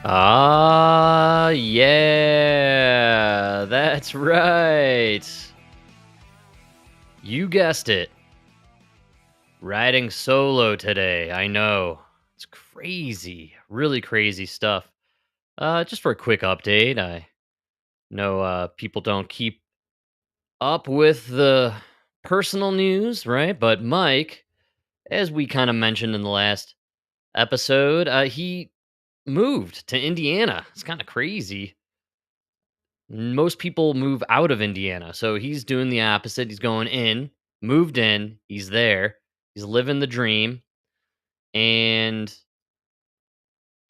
Podcast. Yeah, that's right. You guessed it. Riding solo today. I know. It's crazy. Really crazy stuff. Just for a quick update, I know people don't keep up with the personal news, right? But Mike, as we kind of mentioned in the last episode, he moved to Indiana. It's kind of crazy. Most people move out of Indiana. So he's doing the opposite. He's going in, moved in, he's there, he's living the dream, and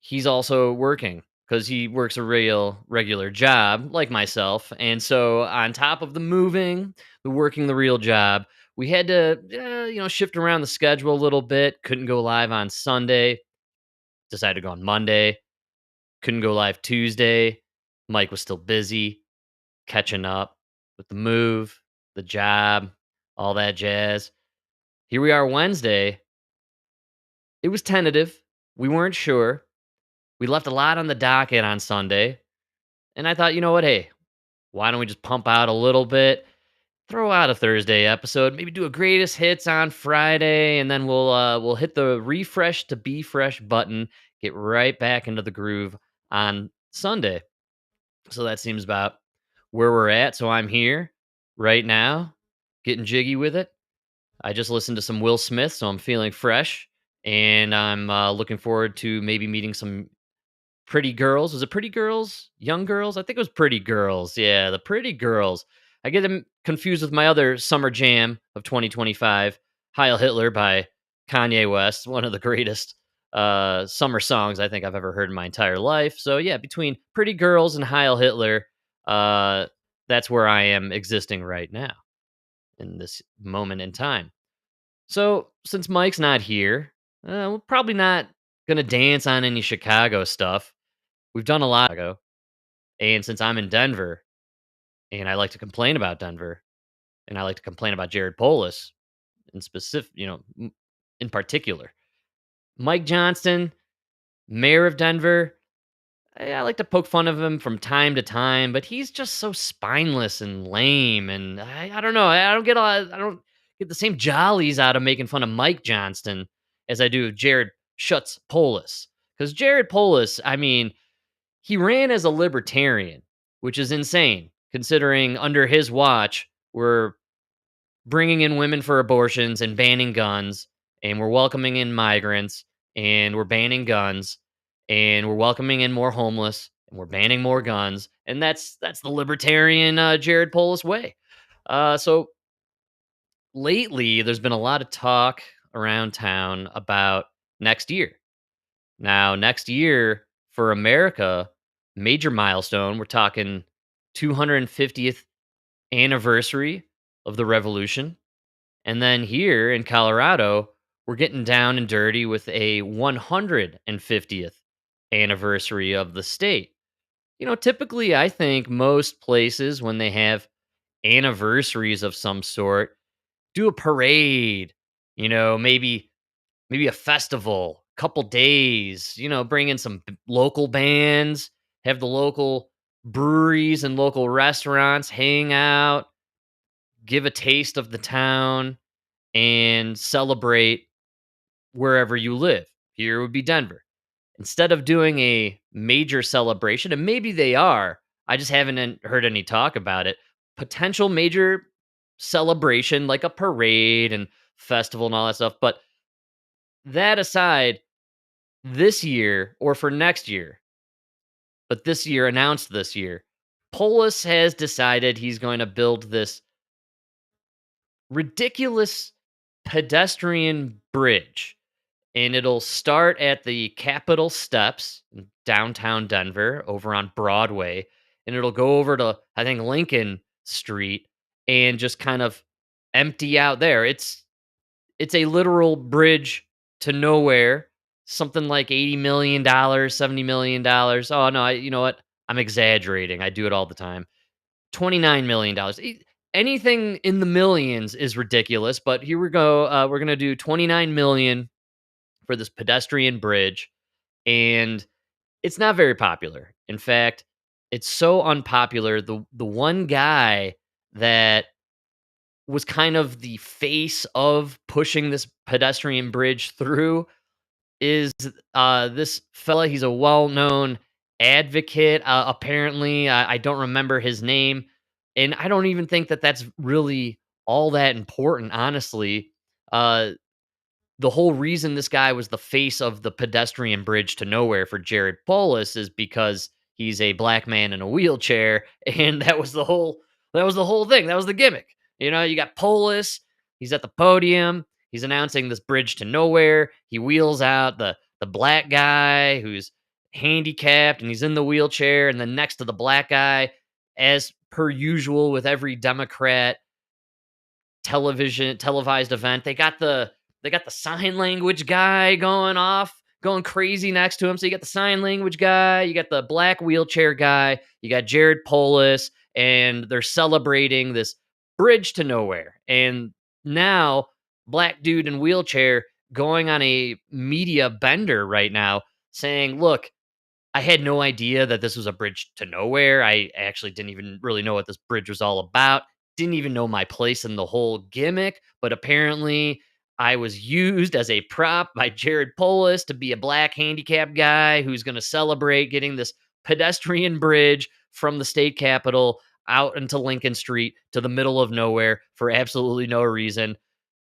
he's also working because he works a real regular job like myself. And so on top of the moving, the working the real job, we had to shift around the schedule a little bit. Couldn't go live on Sunday. Decided to go on Monday. Couldn't go live Tuesday. Mike was still busy catching up with the move, the job, all that jazz. Here we are Wednesday. It was tentative. We weren't sure. We left a lot on the docket on Sunday. And I thought, you know what? Hey, why don't we just pump out a little bit? Throw out a Thursday episode, maybe do a greatest hits on Friday, and then we'll hit the refresh to be fresh button, get right back into the groove on Sunday. So that seems about where we're at. So I'm here right now, getting jiggy with it. I just listened to some Will Smith, so I'm feeling fresh, and I'm looking forward to maybe meeting some pretty girls. Was it pretty girls? Young girls? I think it was pretty girls. Yeah, the pretty girls. I get them confused with my other summer jam of 2025, Heil Hitler by Kanye West, one of the greatest summer songs I think I've ever heard in my entire life. So yeah, between Pretty Girls and Heil Hitler, uh, that's where I am existing right now in this moment in time. So since Mike's not here, we're probably not gonna dance on any Chicago stuff. We've done a lot ago, and since I'm in Denver, and I like to complain about Denver, and I like to complain about Jared Polis in specific, in particular, Mike Johnston, mayor of Denver. I like to poke fun of him from time to time, but he's just so spineless and lame, and I don't know. I don't get I don't get the same jollies out of making fun of Mike Johnston as I do of Jared Shuts Polis. Because Jared Polis, I mean, he ran as a libertarian, which is insane considering under his watch, we're bringing in women for abortions and banning guns, and we're welcoming in migrants, and we're banning guns, and we're welcoming in more homeless, and we're banning more guns, and that's the libertarian Jared Polis way. So lately, there's been a lot of talk around town about next year. Now, next year for America, major milestone. We're talking 250th anniversary of the revolution. And then here in Colorado, we're getting down and dirty with a 150th anniversary of the state. Typically, I think most places, when they have anniversaries of some sort, do a parade, maybe a festival, couple days, bring in some local bands, have the local breweries and local restaurants hang out, give a taste of the town, and celebrate wherever you live. Here would be Denver. Instead of doing a major celebration, and maybe they are, I just haven't heard any talk about it. Potential major celebration like a parade and festival and all that stuff. But that aside, this year or for next year, but this year, announced this year, Polis has decided he's going to build this ridiculous pedestrian bridge, and it'll start at the Capitol Steps in downtown Denver over on Broadway, and it'll go over to, I think, Lincoln Street and just kind of empty out there. It's a literal bridge to nowhere, something like $80 million, $70 million. Oh no, you know what? I'm exaggerating. I do it all the time. $29 million. anything in the millions is ridiculous, but here we go. We're gonna do 29 million for this pedestrian bridge, and it's not very popular. In fact, it's so unpopular. The one guy that was kind of the face of pushing this pedestrian bridge through is this fella. He's a well-known advocate. Apparently, I don't remember his name, and I don't even think that that's really all that important, honestly. Uh, the whole reason this guy was the face of the pedestrian bridge to nowhere for Jared Polis is because he's a black man in a wheelchair, and that was the whole thing. That was the gimmick. You got Polis, he's at the podium, he's announcing this bridge to nowhere. He wheels out the black guy who's handicapped and he's in the wheelchair, and then next to the black guy, as per usual with every Democrat televised event. They got the sign language guy going crazy next to him. So you got the sign language guy, you got the black wheelchair guy, you got Jared Polis, and they're celebrating this bridge to nowhere. And now, black dude in wheelchair going on a media bender right now, saying, "Look, I had no idea that this was a bridge to nowhere. I actually didn't even really know what this bridge was all about. Didn't even know my place in the whole gimmick, but apparently I was used as a prop by Jared Polis to be a black handicapped guy who's going to celebrate getting this pedestrian bridge from the state capitol out into Lincoln Street to the middle of nowhere for absolutely no reason.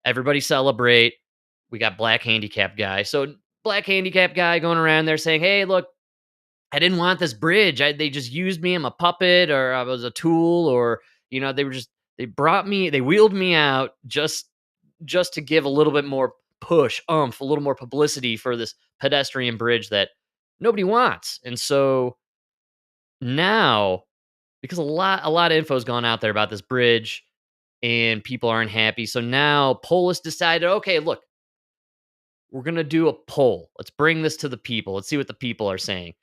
Everybody celebrate. We got black handicapped guy." So black handicapped guy going around there saying, "Hey, look, I didn't want this bridge. They just used me. I'm a puppet, or I was a tool, or they wheeled me out just to give a little bit more push, a little more publicity for this pedestrian bridge that nobody wants." And so now, because a lot of info's gone out there about this bridge, and people aren't happy, so now Polis decided, okay, look, we're going to do a poll. Let's bring this to the people. Let's see what the people are saying.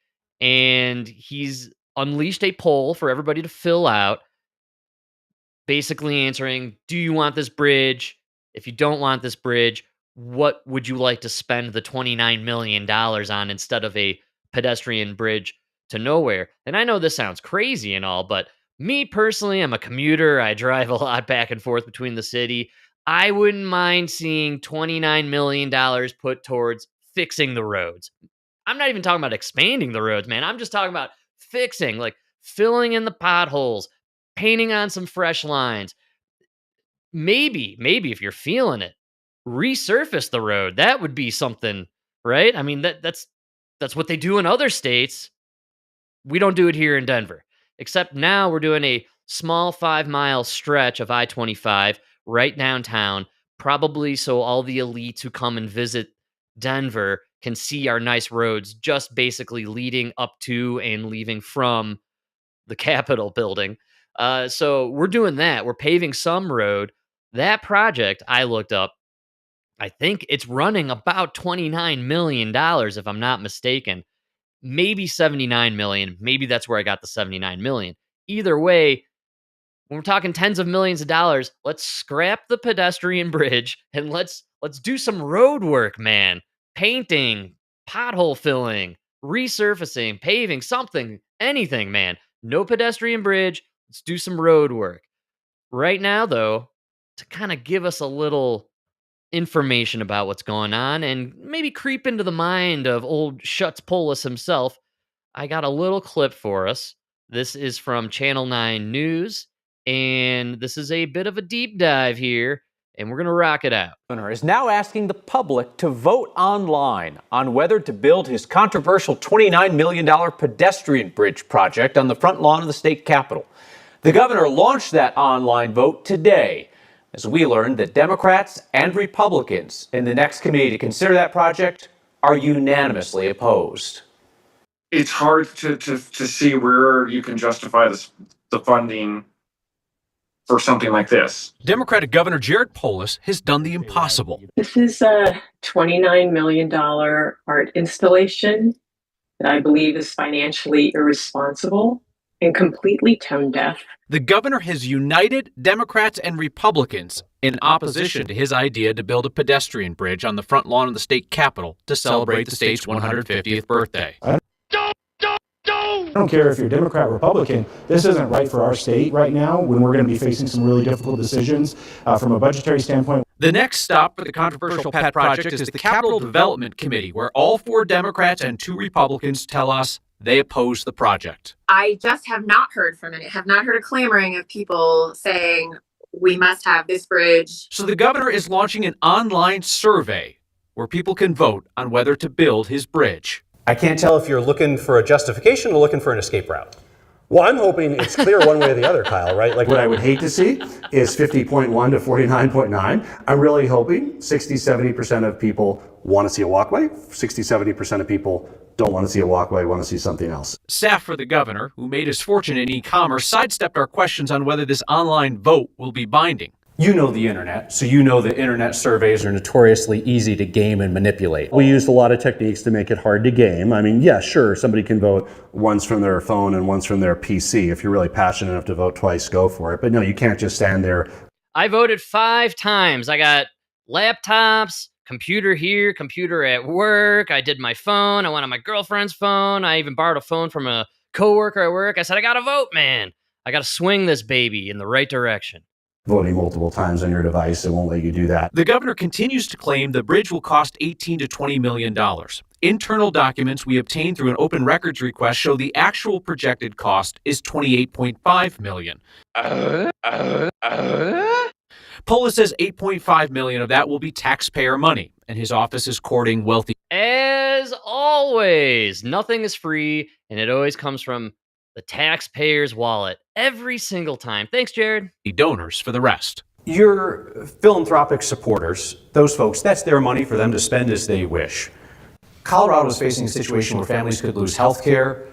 And he's unleashed a poll for everybody to fill out, basically answering, do you want this bridge? If you don't want this bridge, what would you like to spend the $29 million on instead of a pedestrian bridge to nowhere? And I know this sounds crazy and all, but me personally, I'm a commuter. I drive a lot back and forth between the city. I wouldn't mind seeing $29 million put towards fixing the roads. I'm not even talking about expanding the roads, man. I'm just talking about fixing, like filling in the potholes, painting on some fresh lines. Maybe if you're feeling it, resurface the road. That would be something, right? I mean, that's what they do in other states. We don't do it here in Denver. Except now we're doing a small 5-mile stretch of I-25 right downtown, probably so all the elites who come and visit Denver can see our nice roads just basically leading up to and leaving from the Capitol building. So we're doing that. We're paving some road. That project I looked up, I think it's running about $29 million, if I'm not mistaken. Maybe 79 million. Maybe that's where I got the 79 million. Either way, when we're talking tens of millions of dollars, let's scrap the pedestrian bridge and let's do some road work, man. Painting, pothole filling, resurfacing, paving, something, anything, man. No pedestrian bridge. Let's do some road work. Right now, though, to kind of give us a little information about what's going on and maybe creep into the mind of old Shuts Polis himself, I got a little clip for us. This is from Channel 9 News, and this is a bit of a deep dive here, and we're going to rock it out. Governor is now asking the public to vote online on whether to build his controversial $29 million pedestrian bridge project on the front lawn of the state capitol. The governor launched that online vote today, as we learned that Democrats and Republicans in the next committee to consider that project are unanimously opposed. It's hard to see where you can justify the funding for something like this. Democratic Governor Jared Polis has done the impossible. This is a $29 million art installation that I believe is financially irresponsible. and completely tone deaf. The governor has united Democrats and Republicans in opposition to his idea to build a pedestrian bridge on the front lawn of the state capitol to celebrate the state's 150th birthday. I don't care if you're Democrat or Republican, this isn't right for our state right now when we're going to be facing some really difficult decisions from a budgetary standpoint. The next stop for the controversial pet project is the Capital Development Committee, where all 4 Democrats and 2 Republicans tell us they oppose the project. I just have not heard from it. Have not heard a clamoring of people saying we must have this bridge. So the governor is launching an online survey where people can vote on whether to build his bridge. I can't tell if you're looking for a justification or looking for an escape route. Well, I'm hoping it's clear one way or the other, Kyle, right? Like what I would hate to see is 50.1 to 49.9. I'm really hoping 60, 70% of people want to see a walkway. 60, 70% of people don't want to see a walkway, want to see something else. Staff for the governor, who made his fortune in e-commerce, sidestepped our questions on whether this online vote will be binding. You know the internet, so you know the internet surveys are notoriously easy to game and manipulate. We used a lot of techniques to make it hard to game. I mean, yeah, sure, somebody can vote once from their phone and once from their PC. If you're really passionate enough to vote twice, go for it. But no, you can't just stand there. I voted 5 times. I got laptops, computer here, computer at work. I did my phone. I went on my girlfriend's phone. I even borrowed a phone from a coworker at work. I said, I got to vote, man. I got to swing this baby in the right direction. Voting multiple times on your device, it won't let you do that. The governor continues to claim the bridge will cost $18 to $20 million. Internal documents we obtained through an open records request show the actual projected cost is $28.5 million. Polis says $8.5 million of that will be taxpayer money, and his office is courting wealthy. As always, nothing is free, and it always comes from the taxpayer's wallet every single time. Thanks, Jared. Donors for the rest. Your philanthropic supporters, those folks, that's their money for them to spend as they wish. Colorado is facing a situation where families could lose health care,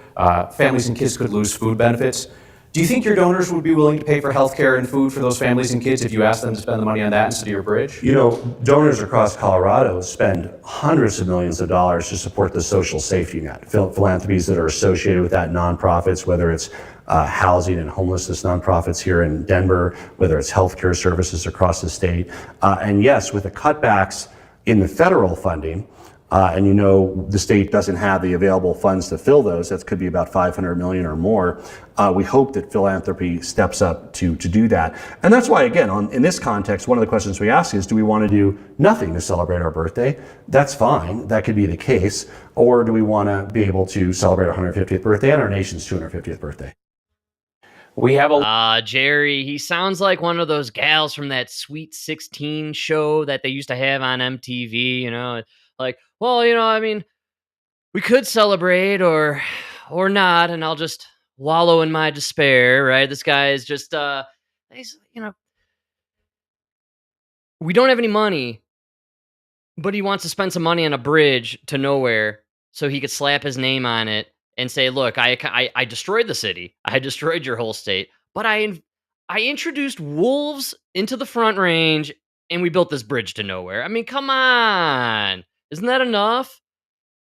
families and kids could lose food benefits. Do you think your donors would be willing to pay for health care and food for those families and kids if you asked them to spend the money on that instead of your bridge? You know, donors across Colorado spend hundreds of millions of dollars to support the social safety net. Philanthropies that are associated with that, nonprofits, whether it's housing and homelessness nonprofits here in Denver, whether it's healthcare services across the state. And yes, with the cutbacks in the federal funding, and you know the state doesn't have the available funds to fill those, that could be about 500 million or more. We hope that philanthropy steps up to do that. And that's why, again, in this context, one of the questions we ask is, do we want to do nothing to celebrate our birthday? That's fine, that could be the case. Or do we want to be able to celebrate our 150th birthday and our nation's 250th birthday? We have a Jerry, he sounds like one of those gals from that Sweet 16 show that they used to have on MTV, you know, like, well, you know, I mean, we could celebrate or not, and I'll just wallow in my despair, right? This guy is just, he's, you know, we don't have any money, but he wants to spend some money on a bridge to nowhere so he could slap his name on it and say, look, I destroyed the city. I destroyed your whole state, but I introduced wolves into the Front Range and we built this bridge to nowhere. I mean, come on. Isn't that enough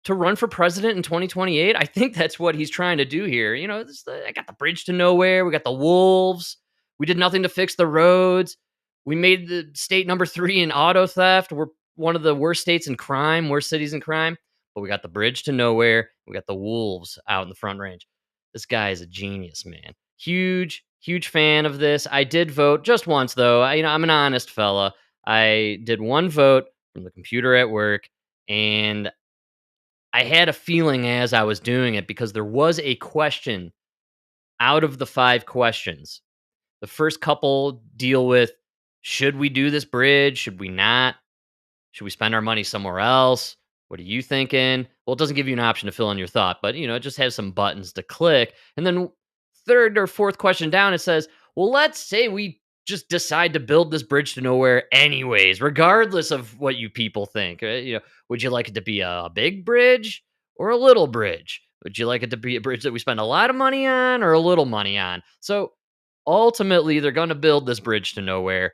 to run for president in 2028? I think that's what he's trying to do here. You know, I got the bridge to nowhere. We got the wolves. We did nothing to fix the roads. We made the state number 3 in auto theft. We're one of the worst states in crime, worst cities in crime. But we got the bridge to nowhere. We got the wolves out in the Front Range. This guy is a genius, man. Huge fan of this. I did vote just once, though. I'm an honest fella. I did one vote from the computer at work, and I had a feeling as I was doing it because there was a question out of the 5 questions. The first couple deal with, should we do this bridge? Should we not? Should we spend our money somewhere else? What are you thinking? Well, it doesn't give you an option to fill in your thought, but, it just has some buttons to click. And then third or fourth question down, it says, well, let's say we just decide to build this bridge to nowhere anyways, regardless of what you people think. Would you like it to be a big bridge or a little bridge? Would you like it to be a bridge that we spend a lot of money on or a little money on? So ultimately, they're going to build this bridge to nowhere.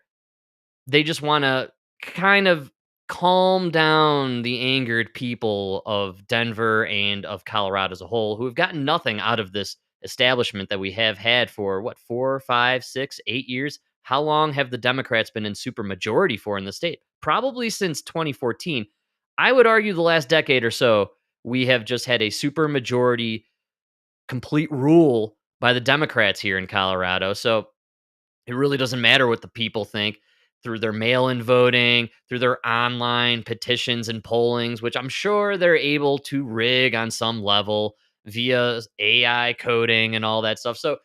They just want to kind of calm down the angered people of Denver and of Colorado as a whole, who have gotten nothing out of this establishment that we have had for what, 4, 5, 6, 8 years. How long have the Democrats been in supermajority for in the state? Probably since 2014. I would argue the last decade or so, we have just had a supermajority complete rule by the Democrats here in Colorado. So it really doesn't matter what the people think through their mail in voting, through their online petitions and pollings, which I'm sure they're able to rig on some level via AI coding and all that stuff. So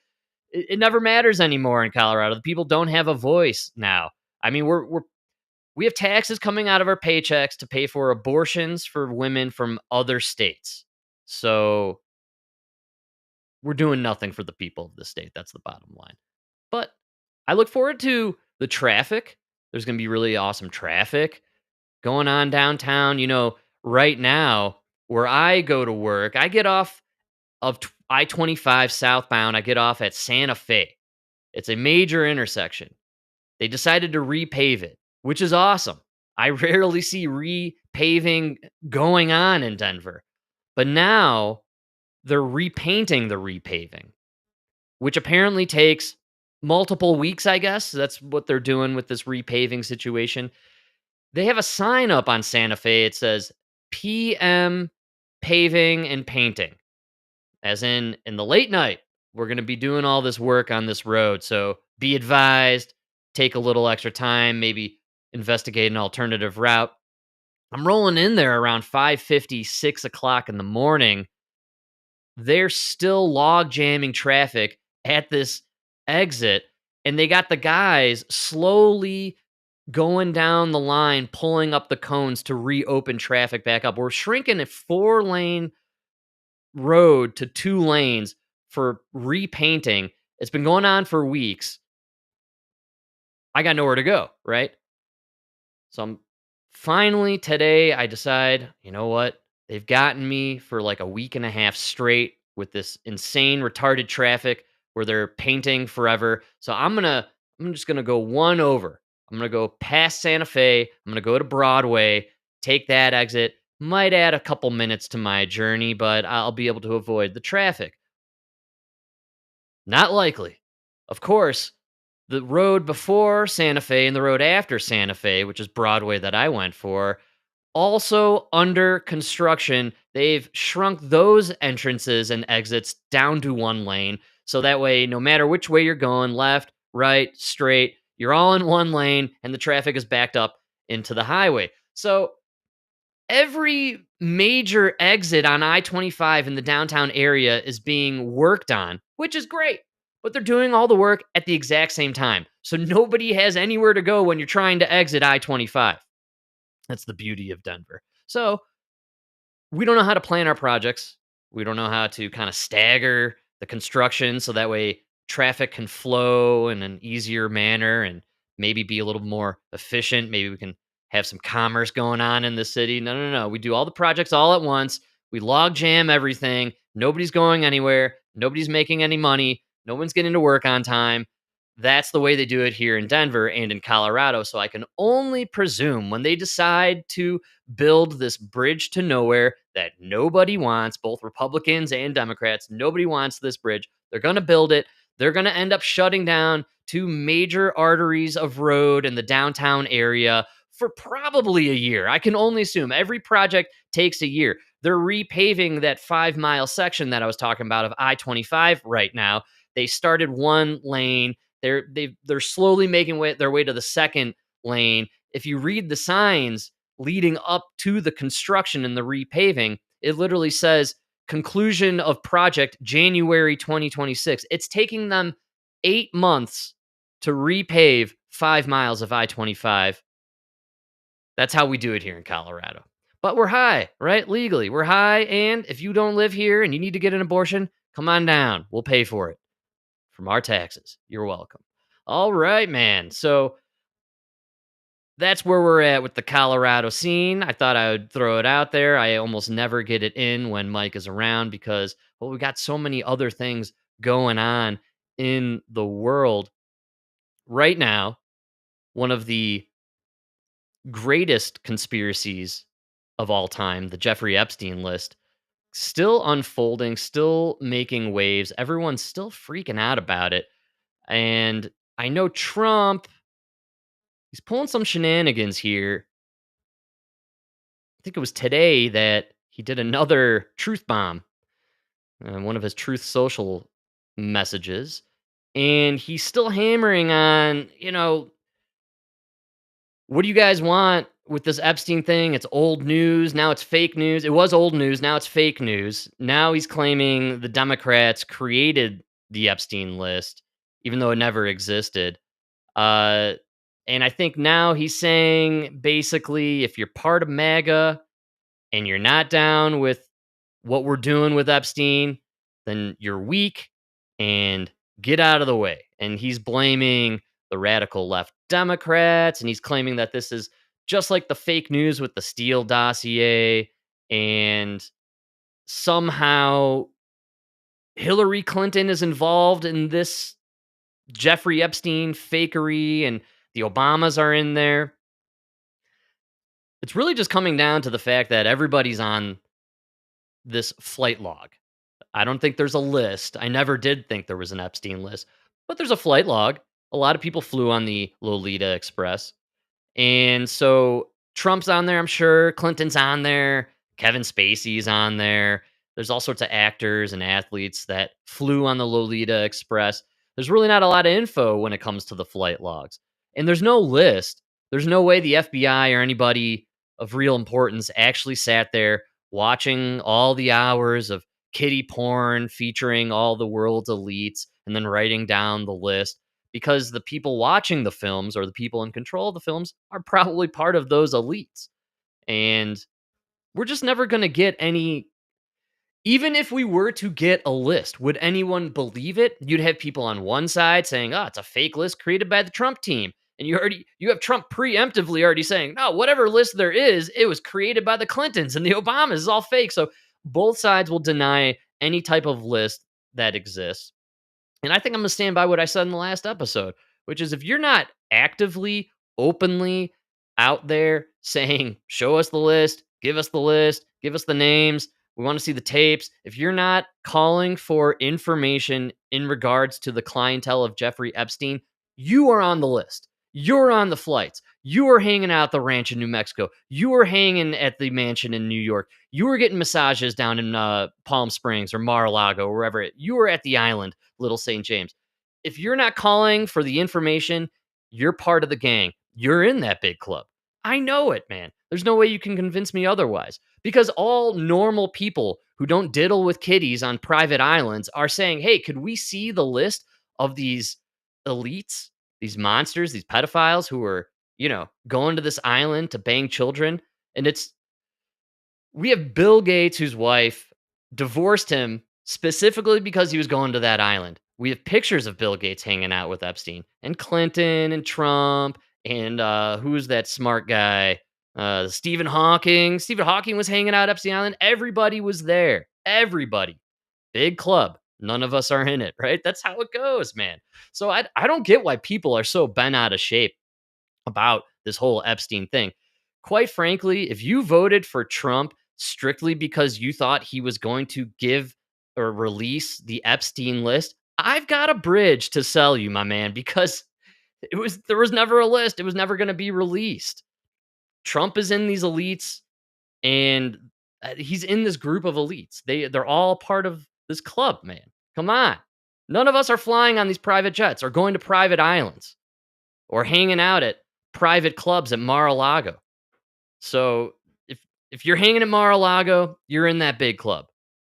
it never matters anymore in Colorado. The people don't have a voice now. I mean, we have taxes coming out of our paychecks to pay for abortions for women from other states. So we're doing nothing for the people of the state. That's the bottom line. But I look forward to the traffic. There's going to be really awesome traffic going on downtown. Right now, where I go to work, I get off of I-25 southbound. I get off at Santa Fe. It's a major intersection. They decided to repave it, which is awesome. I rarely see repaving going on in Denver. But now they're repainting the repaving, which apparently takes multiple weeks, I guess. That's what they're doing with this repaving situation. They have a sign up on Santa Fe. It says PM paving and painting, as in the late night. We're going to be doing all this work on this road. So be advised, take a little extra time, maybe investigate an alternative route. I'm rolling in there around 5:50, 6 o'clock in the morning. They're still log jamming traffic at this exit, and they got the guys slowly going down the line, pulling up the cones to reopen traffic back up. We're shrinking a 4-lane road to 2 lanes for repainting. It's been going on for weeks. I got nowhere to go, right? So finally today I decide, you know what? They've gotten me for like a week and a half straight with this insane retarded traffic where they're painting forever. So I'm just going to go one over. I'm going to go past Santa Fe. I'm going to go to Broadway, take that exit. Might add a couple minutes to my journey, but I'll be able to avoid the traffic. Not likely. Of course, the road before Santa Fe and the road after Santa Fe, which is Broadway that I went for, also under construction. They've shrunk those entrances and exits down to 1 lane. So that way, no matter which way you're going, left, right, straight, you're all in 1 lane and the traffic is backed up into the highway. So every major exit on I-25 in the downtown area is being worked on, which is great. But they're doing all the work at the exact same time. So nobody has anywhere to go when you're trying to exit I-25. That's the beauty of Denver. So we don't know how to plan our projects. We don't know how to kind of stagger the construction so that way traffic can flow in an easier manner and maybe be a little more efficient. Maybe we can have some commerce going on in the city. No, no, no. We do all the projects all at once. We log jam everything. Nobody's going anywhere. Nobody's making any money. No one's getting to work on time. That's the way they do it here in Denver and in Colorado. So I can only presume when they decide to build this bridge to nowhere that nobody wants, both Republicans and Democrats, nobody wants this bridge. They're going to build it. They're going to end up shutting down 2 major arteries of road in the downtown area for probably a year. I can only assume every project takes a year. They're repaving that 5-mile section that I was talking about of I-25 right now. They started 1 lane. They're slowly making their way to the 2nd lane. If you read the signs leading up to the construction and the repaving, it literally says conclusion of project January 2026. It's taking them 8 months to repave 5 miles of I-25. That's how we do it here in Colorado. But we're high, right? Legally, we're high. And if you don't live here and you need to get an abortion, come on down. We'll pay for it from our taxes. You're welcome. All right, man. So that's where we're at with the Colorado scene. I thought I would throw it out there. I almost never get it in when Mike is around because, well, we got so many other things going on in the world. Right now, one of the greatest conspiracies of all time, the Jeffrey Epstein List, still unfolding, still making waves. Everyone's still freaking out about it. And I know Trump, he's pulling some shenanigans here. I think it was today that he did another truth bomb, one of his Truth Social messages. And he's still hammering on, what do you guys want with this Epstein thing? It's old news. Now it's fake news. It was old news. Now it's fake news. Now he's claiming the Democrats created the Epstein list, even though it never existed. Uh, and I think now he's saying basically if you're part of MAGA and you're not down with what we're doing with Epstein, then you're weak and get out of the way. And he's blaming the radical left Democrats, and he's claiming that this is just like the fake news with the Steele dossier, and somehow Hillary Clinton is involved in this Jeffrey Epstein fakery, and the Obamas are in there. It's really just coming down to the fact that everybody's on this flight log. I don't think there's a list. I never did think there was an Epstein list, but there's a flight log. A lot of people flew on the Lolita Express. And so Trump's on there, I'm sure. Clinton's on there. Kevin Spacey's on there. There's all sorts of actors and athletes that flew on the Lolita Express. There's really not a lot of info when it comes to the flight logs. And there's no list. There's no way the FBI or anybody of real importance actually sat there watching all the hours of kiddie porn featuring all the world's elites and then writing down the list, because the people watching the films or the people in control of the films are probably part of those elites. And we're just never going to get any. Even if we were to get a list, would anyone believe it? You'd have people on one side saying, "Oh, it's a fake list created by the Trump team." And you have Trump preemptively already saying, "No, whatever list there is, it was created by the Clintons and the Obamas. It's all fake." So both sides will deny any type of list that exists. And I think I'm going to stand by what I said in the last episode, which is if you're not actively, openly out there saying, "Show us the list, give us the names, we want to see the tapes." If you're not calling for information in regards to the clientele of Jeffrey Epstein, you are on the list. You're on the flights. You are hanging out at the ranch in New Mexico. You are hanging at the mansion in New York. You were getting massages down in Palm Springs or Mar-a-Lago, wherever. You were at the island, Little St. James. If you're not calling for the information, you're part of the gang. You're in that big club. I know it, man. There's no way you can convince me otherwise. Because all normal people who don't diddle with kiddies on private islands are saying, "Hey, could we see the list of these elites, these monsters, these pedophiles who are, going to this island to bang children?" And we have Bill Gates, whose wife divorced him specifically because he was going to that island. We have pictures of Bill Gates hanging out with Epstein and Clinton and Trump and who's that smart guy? Stephen Hawking. Stephen Hawking was hanging out at Epstein Island. Everybody was there. Everybody. Big club. None of us are in it, right? That's how it goes, man. So I don't get why people are so bent out of shape about this whole Epstein thing. Quite frankly, if you voted for Trump strictly because you thought he was going to give or release the Epstein list, I've got a bridge to sell you, my man, because there was never a list. It was never going to be released. Trump is in these elites, and he's in this group of elites. They're all part of this club, man. Come on. None of us are flying on these private jets or going to private islands or hanging out at private clubs at Mar-a-Lago. So if you're hanging at Mar-a-Lago, you're in that big club.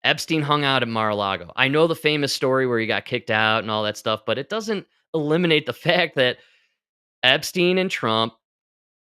Epstein hung out at Mar-a-Lago. I know the famous story where he got kicked out and all that stuff, but it doesn't eliminate the fact that Epstein and Trump,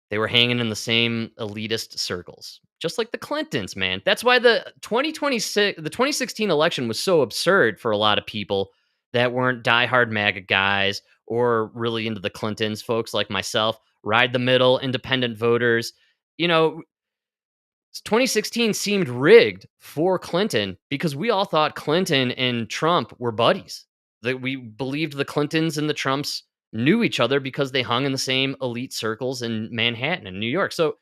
they were hanging in the same elitist circles, just like the Clintons, man. That's why the 2016 election was so absurd for a lot of people that weren't diehard MAGA guys or really into the Clintons, folks like myself, ride the middle, independent voters. 2016 seemed rigged for Clinton because we all thought Clinton and Trump were buddies. That we believed the Clintons and the Trumps knew each other because they hung in the same elite circles in Manhattan and New York. So,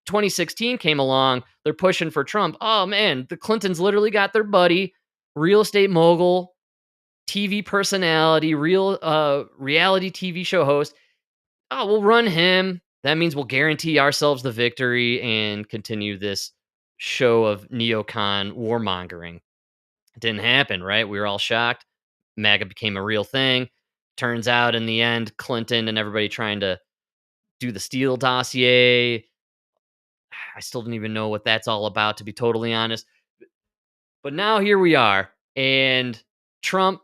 2016 came along, they're pushing for Trump. Oh man, the Clintons literally got their buddy, real estate mogul, TV personality, real reality TV show host. Oh, we'll run him. That means we'll guarantee ourselves the victory and continue this show of neocon warmongering. It didn't happen, right? We were all shocked. MAGA became a real thing. Turns out in the end, Clinton and everybody trying to do the Steele dossier. I still don't even know what that's all about, to be totally honest. But now here we are, and Trump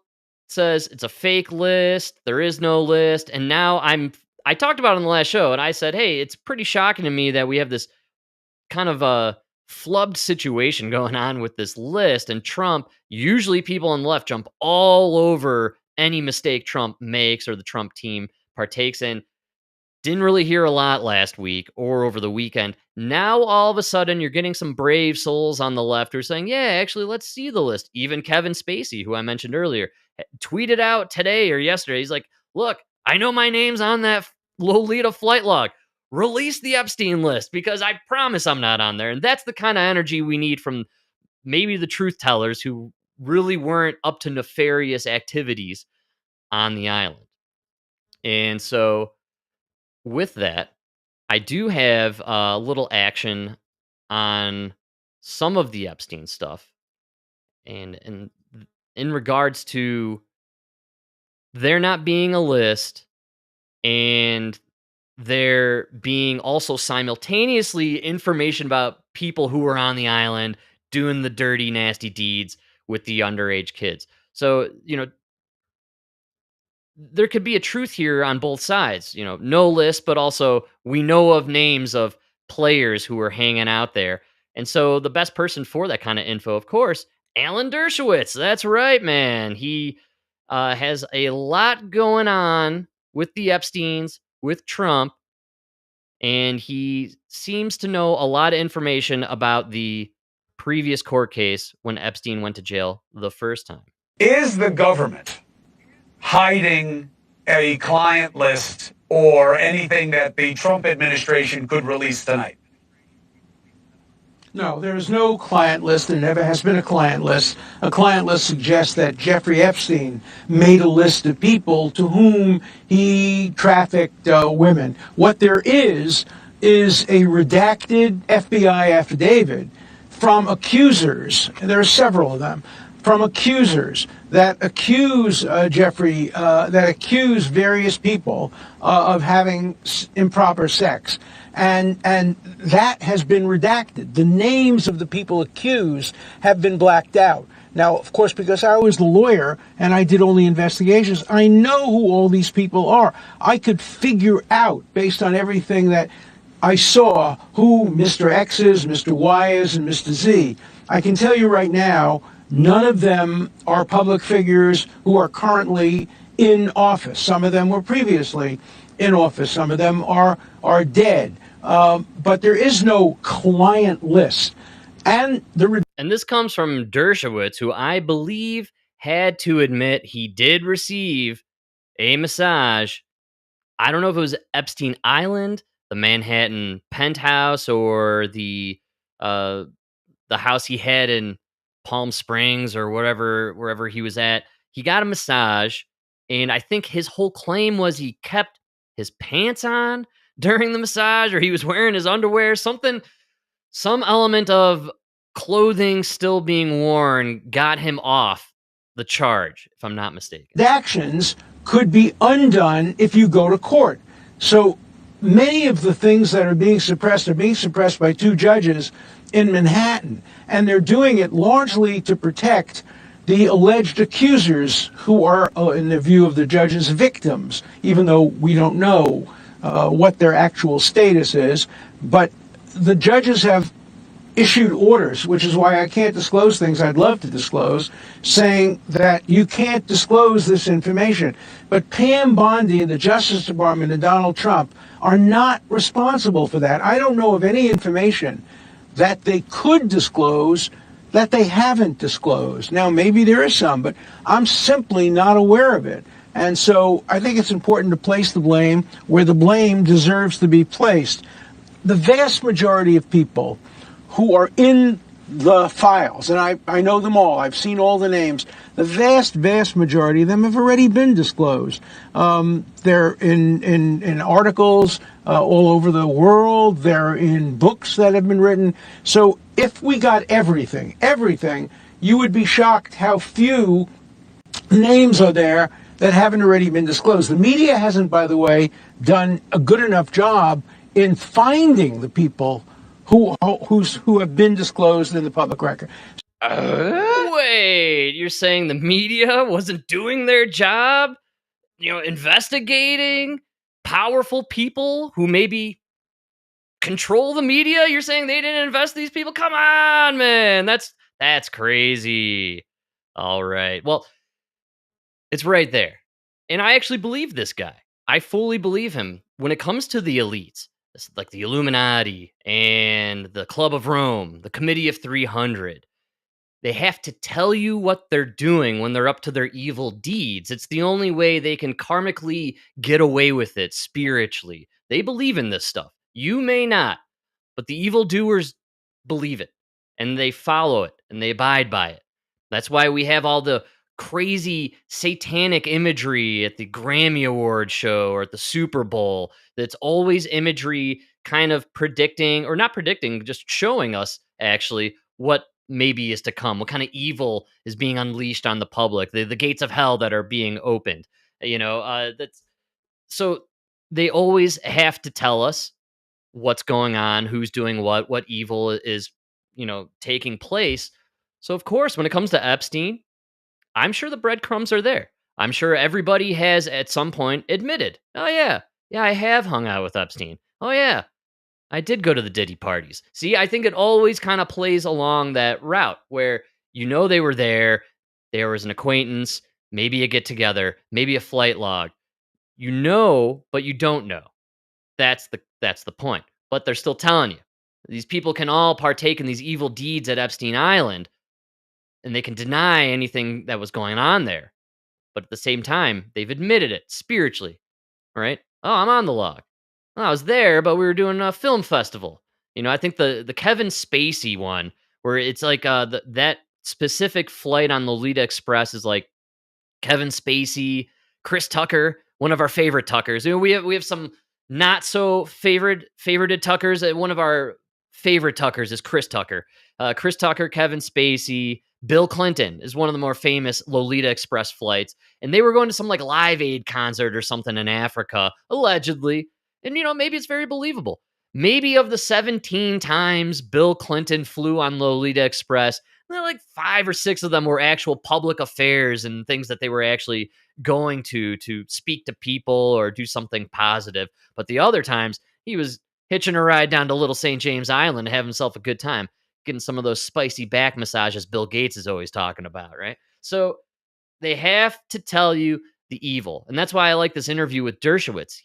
says it's a fake list. There is no list. And now I talked about it on the last show, and I said, hey, it's pretty shocking to me that we have this kind of a flubbed situation going on with this list. And Trump, usually people on the left jump all over any mistake Trump makes or the Trump team partakes in. Didn't really hear a lot last week or over the weekend. Now, all of a sudden, you're getting some brave souls on the left who are saying, yeah, actually, let's see the list. Even Kevin Spacey, who I mentioned earlier, tweeted out today or yesterday. He's like, look, I know my name's on that Lolita flight log. Release the Epstein list because I promise I'm not on there. And that's the kind of energy we need from maybe the truth tellers who really weren't up to nefarious activities on the island. And so with that, I do have a little action on some of the Epstein stuff. And in regards to there not being a list and there being also simultaneously information about people who were on the island doing the dirty, nasty deeds with the underage kids. So, there could be a truth here on both sides, no list, but also we know of names of players who were hanging out there. And so the best person for that kind of info, of course, Alan Dershowitz. That's right, man. He has a lot going on with the Epsteins, with Trump, and he seems to know a lot of information about the previous court case when Epstein went to jail the first time. Is the government hiding a client list or anything that the Trump administration could release tonight? No, there is no client list. There never has been a client list. A client list suggests that Jeffrey Epstein made a list of people to whom he trafficked women. What there is a redacted FBI affidavit from accusers, and there are several of them, from accusers that accuse Jeffrey, that accuse various people of having improper sex. And that has been redacted. The names of the people accused have been blacked out. Now, of course, because I was the lawyer and I did all the investigations, I know who all these people are. I could figure out, based on everything that I saw, who Mr. X is, Mr. Y is, and Mr. Z. I can tell you right now, none of them are public figures who are currently in office. Some of them were previously in office. Some of them are dead. But there is no client list. And this comes from Dershowitz, who I believe had to admit he did receive a massage. I don't know if it was Epstein Island, the Manhattan penthouse, or the house he had in Palm Springs or wherever he was at. He got a massage, and I think his whole claim was he kept his pants on during the massage, or he was wearing his underwear, some element of clothing still being worn got him off the charge, if I'm not mistaken. Actions could be undone if you go to court. So many of the things that are being suppressed by two judges in Manhattan, and they're doing it largely to protect the alleged accusers who are, in the view of the judges, victims, even though we don't know what their actual status is. But the judges have issued orders, which is why I can't disclose things I'd love to disclose, saying that you can't disclose this information. But Pam Bondi and the Justice Department and Donald Trump are not responsible for that. I don't know of any information that they could disclose that they haven't disclosed. Now, maybe there is some, but I'm simply not aware of it. And so I think it's important to place the blame where the blame deserves to be placed. the vast majority of people who are in the files, and I know them all, I've seen all the names, the vast majority of them have already been disclosed. They're in articles all over the world, they're in books that have been written. So if we got everything, you would be shocked how few names are there that haven't already been disclosed. The media hasn't, by the way, done a good enough job in finding the people who have been disclosed in the public record. Wait, you're saying the media wasn't doing their job? Investigating powerful people who maybe control the media? You're saying they didn't invest these people? Come on, man. That's crazy. All right. Well, it's right there. And I actually believe this guy. I fully believe him when it comes to the elites, like the Illuminati and the Club of Rome, the Committee of 300. They have to tell you what they're doing when they're up to their evil deeds. It's the only way they can karmically get away with it spiritually. They believe in this stuff. You may not, but the evildoers believe it and they follow it and they abide by it. That's why we have all the crazy satanic imagery at the Grammy Award show or at the Super Bowl. That's always imagery kind of predicting, or not predicting, just showing us actually what maybe is to come, what kind of evil is being unleashed on the public, the gates of hell that are being opened. That's so they always have to tell us what's going on, who's doing what evil is, taking place. So of course, when it comes to Epstein, I'm sure the breadcrumbs are there. I'm sure everybody has at some point admitted, oh yeah, I have hung out with Epstein. Oh yeah, I did go to the Diddy parties. See, I think it always kind of plays along that route where they were there was an acquaintance, maybe a get together, maybe a flight log. But you don't know. That's the point. But they're still telling you. These people can all partake in these evil deeds at Epstein Island, and they can deny anything that was going on there. But at the same time, they've admitted it spiritually, right? Oh, I'm on the log. I was there, but we were doing a film festival. I think the Kevin Spacey one, where it's like that specific flight on Lolita Express is like Kevin Spacey, Chris Tucker, one of our favorite Tuckers. We have some not so favorited Tuckers. One of our favorite Tuckers is Chris Tucker. Chris Tucker, Kevin Spacey, Bill Clinton is one of the more famous Lolita Express flights, and they were going to some like Live Aid concert or something in Africa, allegedly. And maybe it's very believable. Maybe of the 17 times Bill Clinton flew on Lolita Express, like 5 or 6 of them were actual public affairs and things that they were actually going to speak to people or do something positive. But the other times, he was hitching a ride down to Little St. James Island to have himself a good time, getting some of those spicy back massages Bill Gates is always talking about, right? So they have to tell you the evil. And that's why I like this interview with Dershowitz.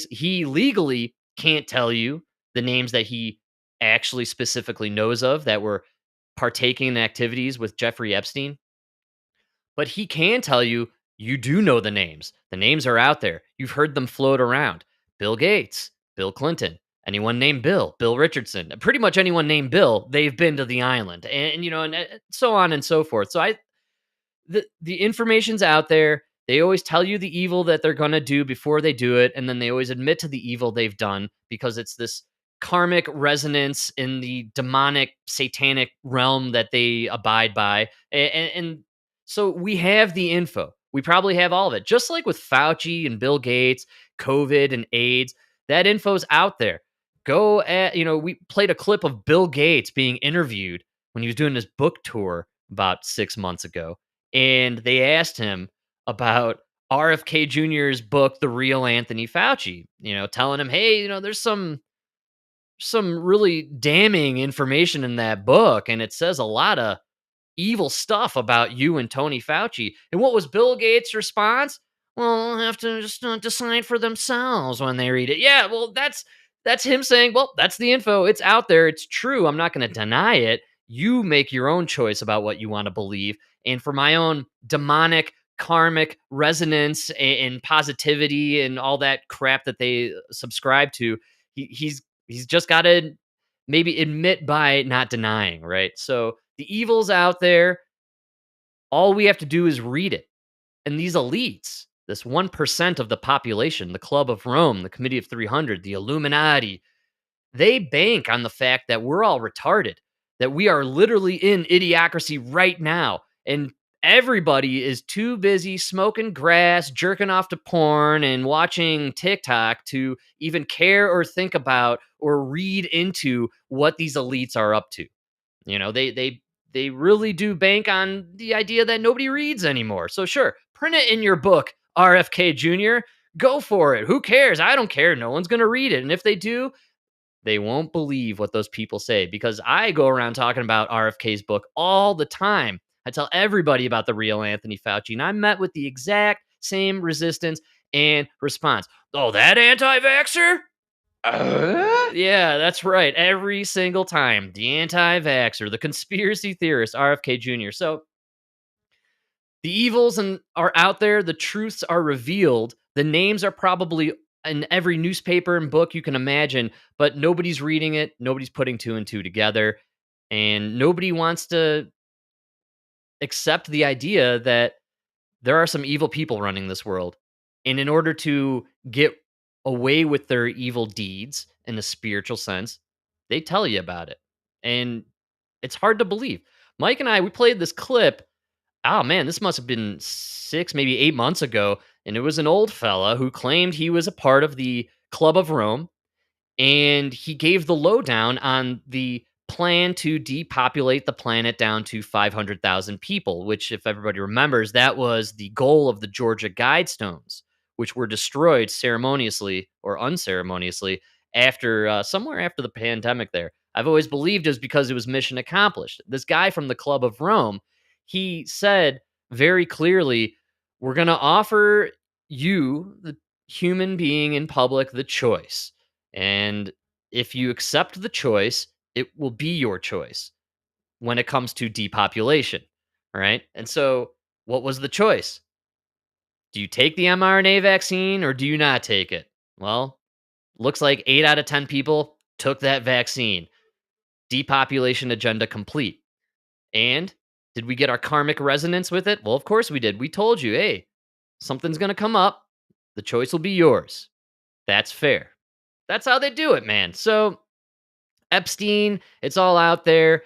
He legally can't tell you the names that he actually specifically knows of that were partaking in activities with Jeffrey Epstein. But he can tell you do know the names. The names are out there. You've heard them float around. Bill Gates, Bill Clinton, anyone named Bill Richardson, pretty much anyone named Bill, they've been to the island, and so on and so forth. So the information's out there. They always tell you the evil that they're going to do before they do it, and then they always admit to the evil they've done because it's this karmic resonance in the demonic satanic realm that they abide by. And so we have the info. We probably have all of it. Just like with Fauci and Bill Gates, COVID and AIDS, that info's out there. We played a clip of Bill Gates being interviewed when he was doing his book tour about 6 months ago. And they asked him about RFK Jr.'s book, The Real Anthony Fauci, telling him, hey, there's some really damning information in that book, and it says a lot of evil stuff about you and Tony Fauci. And what was Bill Gates' response? Well, they'll have to just decide for themselves when they read it. Yeah, well, that's him saying, well, that's the info. It's out there. It's true. I'm not going to deny it. You make your own choice about what you want to believe. And for my own demonic, karmic resonance and positivity and all that crap that they subscribe to, he's He's just got to maybe admit by not denying, right? So the evil's out there. All we have to do is read it. And these elites, this 1% of the population, the Club of Rome, the Committee of 300, the Illuminati, they bank on the fact that we're all retarded, that we are literally in idiocracy right now. And everybody is too busy smoking grass, jerking off to porn, and watching TikTok to even care or think about or read into what these elites are up to. They really do bank on the idea that nobody reads anymore. So sure, print it in your book, RFK Jr. Go for it. Who cares? I don't care. No one's going to read it. And if they do, they won't believe what those people say, because I go around talking about RFK's book all the time. I tell everybody about the real Anthony Fauci, and I'm met with the exact same resistance and response. Oh, that anti-vaxxer? Yeah, that's right. Every single time. The anti-vaxxer, the conspiracy theorist, RFK Jr. So the evils are out there. The truths are revealed. The names are probably in every newspaper and book you can imagine, but nobody's reading it. Nobody's putting two and two together. And nobody wants to accept the idea that there are some evil people running this world. And in order to get away with their evil deeds in a spiritual sense, they tell you about it. And it's hard to believe. Mike and I, we played this clip. Oh man, this must have been 6, maybe 8 months ago. And it was an old fella who claimed he was a part of the Club of Rome, and he gave the lowdown on the plan to depopulate the planet down to 500,000 people, which, if everybody remembers, that was the goal of the Georgia Guidestones, which were destroyed ceremoniously or unceremoniously after somewhere after the pandemic there. I've always believed it was because it was mission accomplished. This guy from the Club of Rome, he said very clearly, we're going to offer you, the human being in public, the choice. And if you accept the choice, it will be your choice when it comes to depopulation. Right. And so, what was the choice? Do you take the mRNA vaccine or do you not take it? Well, looks like 8 out of 10 people took that vaccine. Depopulation agenda complete. And did we get our karmic resonance with it? Well, of course we did. We told you, hey, something's going to come up. The choice will be yours. That's fair. That's how they do it, man. So, Epstein, it's all out there.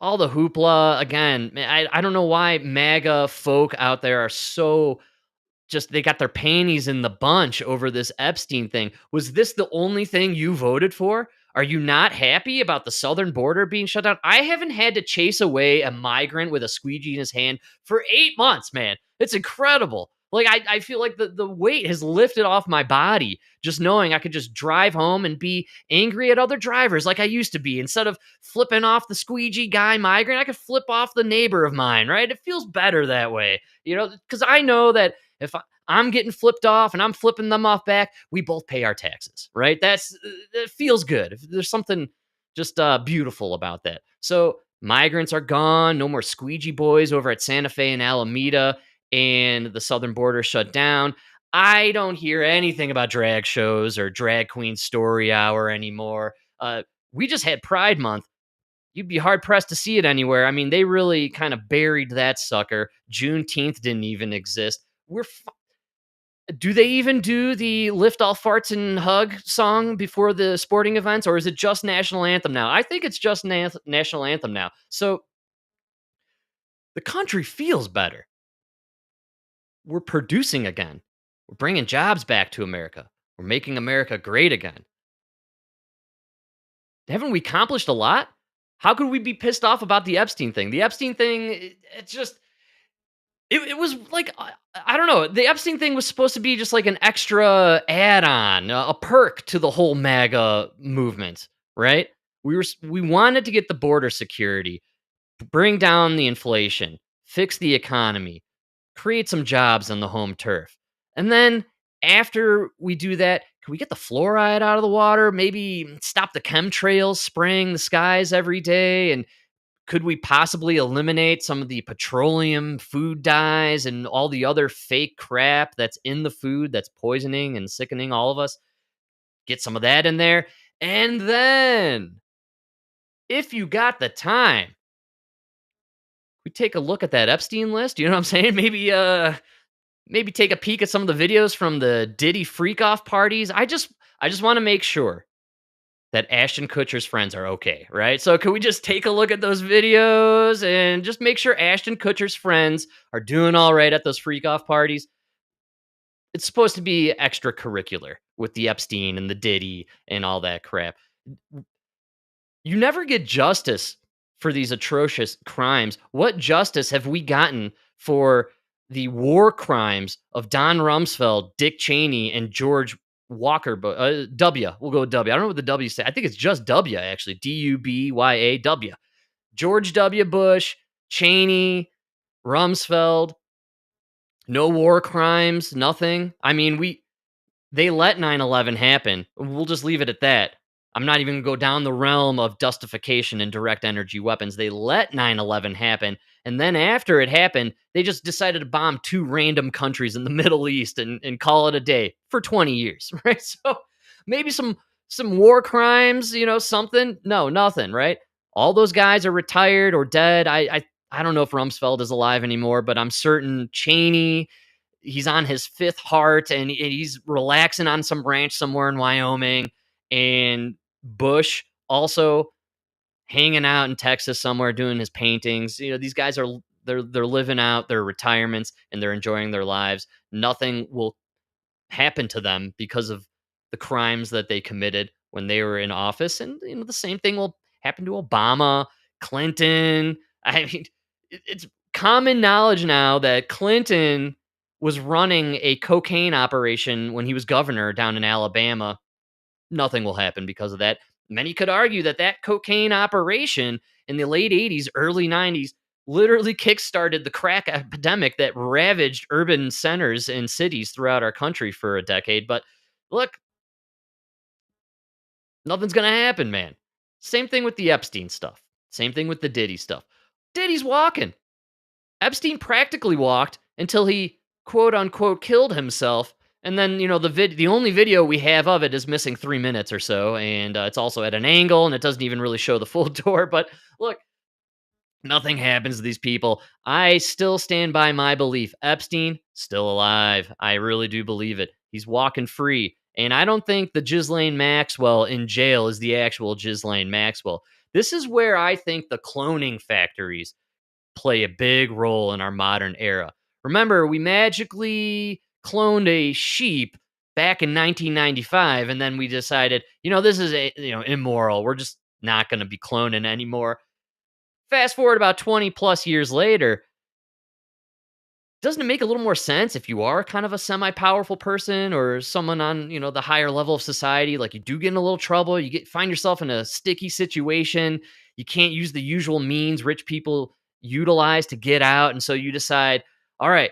All the hoopla. Again, I don't know why MAGA folk out there are so just, they got their panties in the bunch over this Epstein thing. Was this the only thing you voted for? Are you not happy about the southern border being shut down? I haven't had to chase away a migrant with a squeegee in his hand for 8 months, man. It's incredible. Like, I feel like the weight has lifted off my body just knowing I could just drive home and be angry at other drivers like I used to be. Instead of flipping off the squeegee guy migrant, I could flip off the neighbor of mine, right? It feels better that way, because I know that if I'm getting flipped off and I'm flipping them off back, we both pay our taxes, right? It feels good. There's something just beautiful about that. So migrants are gone. No more squeegee boys over at Santa Fe and Alameda, and the southern border shut down. I don't hear anything about drag shows or drag queen story hour anymore. We just had Pride Month. You'd be hard pressed to see it anywhere. I mean, they really kind of buried that sucker. Juneteenth didn't even exist. Do they even do the lift all farts and hug song before the sporting events, or is it just national anthem now? I think it's just national anthem now. So the country feels better. We're producing again. We're bringing jobs back to America. We're making America great again. Haven't we accomplished a lot? How could we be pissed off about the Epstein thing? The Epstein thing, it's just, it was like, I don't know. The Epstein thing was supposed to be just like an extra add-on, a perk to the whole MAGA movement, right? We wanted to get the border security, bring down the inflation, fix the economy, create some jobs on the home turf. And then after we do that, can we get the fluoride out of the water? Maybe stop the chemtrails spraying the skies every day? And could we possibly eliminate some of the petroleum food dyes and all the other fake crap that's in the food that's poisoning and sickening all of us? Get some of that in there. And then, if you got the time, we take a look at that Epstein list. You know what I'm saying? Maybe take a peek at some of the videos from the Diddy freak off parties. I just want to make sure that Ashton Kutcher's friends are okay, right? So can we just take a look at those videos and just make sure Ashton Kutcher's friends are doing all right at those freak off parties? It's supposed to be extracurricular with the Epstein and the Diddy and all that crap. You never get justice for these atrocious crimes. What justice have we gotten for the war crimes of Don Rumsfeld, Dick Cheney, and George Walker? W. We'll go with W. I don't know what the W say. I think it's just W, actually. Dubyaw. George W. Bush, Cheney, Rumsfeld, no war crimes, nothing. I mean, they let 9/11 happen. We'll just leave it at that. I'm not even going to go down the realm of justification and direct energy weapons. They let 9/11 happen. And then after it happened, they just decided to bomb two random countries in the Middle East and call it a day for 20 years, right? So maybe some war crimes, something. No, nothing, right? All those guys are retired or dead. I don't know if Rumsfeld is alive anymore, but I'm certain Cheney, he's on his fifth heart and he's relaxing on some ranch somewhere in Wyoming. And Bush also hanging out in Texas somewhere doing his paintings. These guys are they're living out their retirements and they're enjoying their lives. Nothing will happen to them because of the crimes that they committed when they were in office. And the same thing will happen to Obama, Clinton. I mean, it's common knowledge now that Clinton was running a cocaine operation when he was governor down in Alabama. Nothing will happen because of that. Many could argue that cocaine operation in the late 80s, early 90s literally kickstarted the crack epidemic that ravaged urban centers and cities throughout our country for a decade. But look, nothing's going to happen, man. Same thing with the Epstein stuff. Same thing with the Diddy stuff. Diddy's walking. Epstein practically walked until he quote unquote killed himself. And then, the only video we have of it is missing 3 minutes or so. And it's also at an angle and it doesn't even really show the full door. But look, nothing happens to these people. I still stand by my belief. Epstein, still alive. I really do believe it. He's walking free. And I don't think the Ghislaine Maxwell in jail is the actual Ghislaine Maxwell. This is where I think the cloning factories play a big role in our modern era. Remember, we magically cloned a sheep back in 1995, and then we decided, this is immoral. We're just not going to be cloning anymore. Fast forward about 20 plus years later, doesn't it make a little more sense if you are kind of a semi-powerful person or someone on, the higher level of society, like you do get in a little trouble, find yourself in a sticky situation, you can't use the usual means rich people utilize to get out, and so you decide, all right,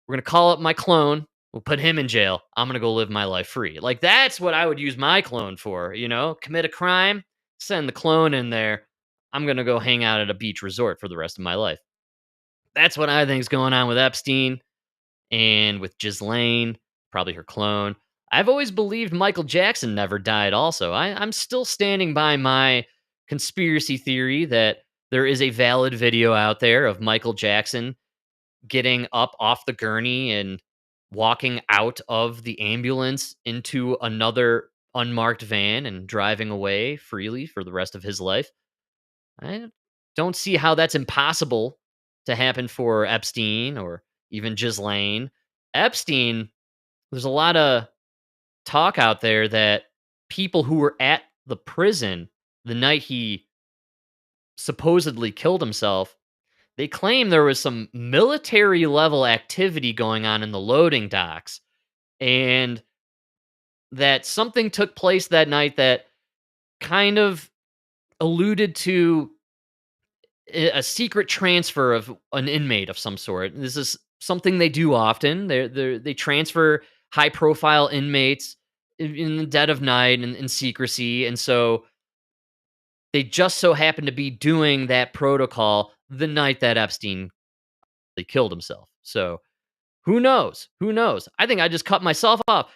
we're going to call up my clone, we'll put him in jail, I'm going to go live my life free. Like that's what I would use my clone for, commit a crime, send the clone in there, I'm going to go hang out at a beach resort for the rest of my life. That's what I think is going on with Epstein and with Ghislaine, probably her clone. I've always believed Michael Jackson never died also. I'm still standing by my conspiracy theory that there is a valid video out there of Michael Jackson getting up off the gurney and walking out of the ambulance into another unmarked van and driving away freely for the rest of his life. I don't see how that's impossible to happen for Epstein or even Ghislaine. Epstein, there's a lot of talk out there that people who were at the prison the night he supposedly killed himself, they claim there was some military level activity going on in the loading docks and that something took place that night that kind of alluded to a secret transfer of an inmate of some sort. This is something they do often. They transfer high profile inmates in the dead of night and in secrecy, and so they just so happen to be doing that protocol the night that Epstein they killed himself. So who knows? Who knows? I think I just cut myself off.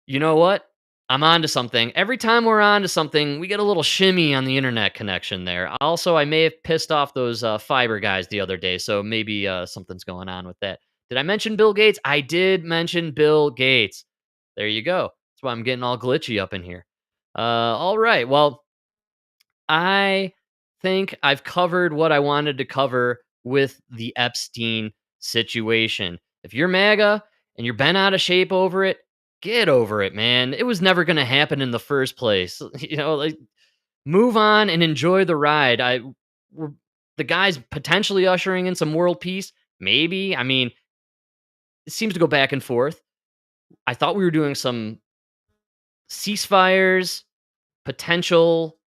You know what? I'm onto something. Every time we're onto something, we get a little shimmy on the internet connection there. Also, I may have pissed off those fiber guys the other day, so maybe something's going on with that. Did I mention Bill Gates? I did mention Bill Gates. There you go. That's why I'm getting all glitchy up in here. All right. Well, I think I've covered what I wanted to cover with the Epstein situation. If you're MAGA and you're bent out of shape over it, get over it, man. It was never going to happen in the first place. Like, move on and enjoy the ride. The guy's potentially ushering in some world peace. Maybe. I mean, it seems to go back and forth. I thought we were doing some ceasefires, potential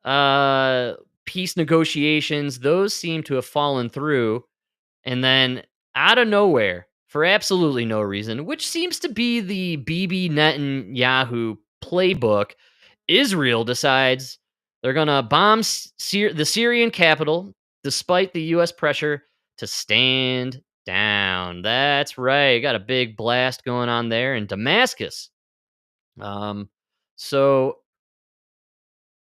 uh peace negotiations. Those seem to have fallen through, and then out of nowhere, for absolutely no reason, which seems to be the Bibi Netanyahu playbook, Israel decides they're gonna bomb the Syrian capital despite the US pressure to stand down. That's right, got a big blast going on there in Damascus. So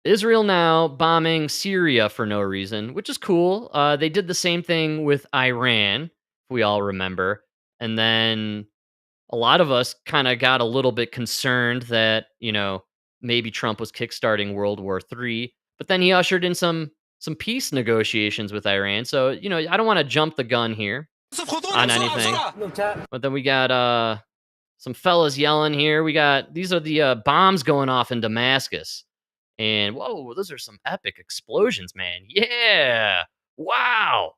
Israel now bombing Syria for no reason, which is cool. They did the same thing with Iran, if we all remember. And then a lot of us kind of got a little bit concerned that, maybe Trump was kickstarting World War III. But then he ushered in some peace negotiations with Iran. So, I don't want to jump the gun here on anything. But then we got some fellas yelling here. These are the bombs going off in Damascus. And whoa, those are some epic explosions, man. Yeah. Wow.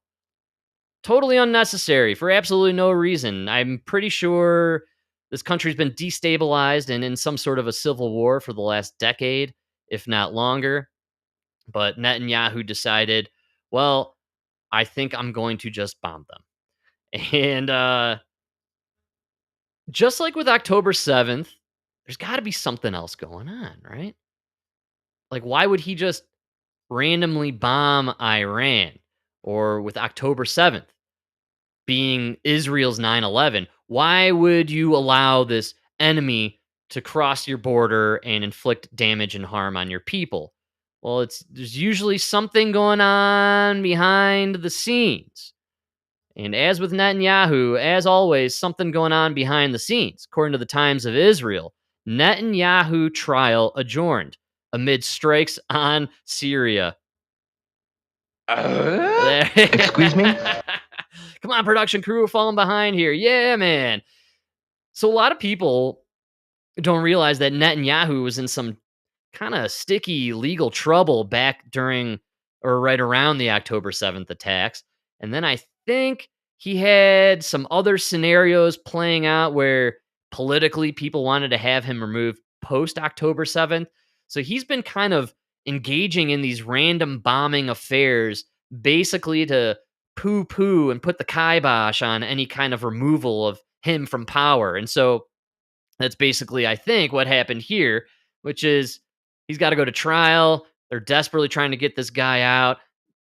Totally unnecessary for absolutely no reason. I'm pretty sure this country's been destabilized and in some sort of a civil war for the last decade, if not longer. But Netanyahu decided, well, I think I'm going to just bomb them. And just like with October 7th, there's got to be something else going on, right? Like, why would he just randomly bomb Iran? Or with October 7th being Israel's 9/11, why would you allow this enemy to cross your border and inflict damage and harm on your people? Well, there's usually something going on behind the scenes. And as with Netanyahu, as always, something going on behind the scenes. According to the Times of Israel, Netanyahu trial adjourned amid strikes on Syria. Excuse me? Come on, production crew, we're falling behind here. Yeah, man. So a lot of people don't realize that Netanyahu was in some kind of sticky legal trouble back during or right around the October 7th attacks. And then I think he had some other scenarios playing out where politically people wanted to have him removed post October 7th. So he's been kind of engaging in these random bombing affairs basically to poo poo and put the kibosh on any kind of removal of him from power. And so that's basically, I think, what happened here, which is he's got to go to trial. They're desperately trying to get this guy out.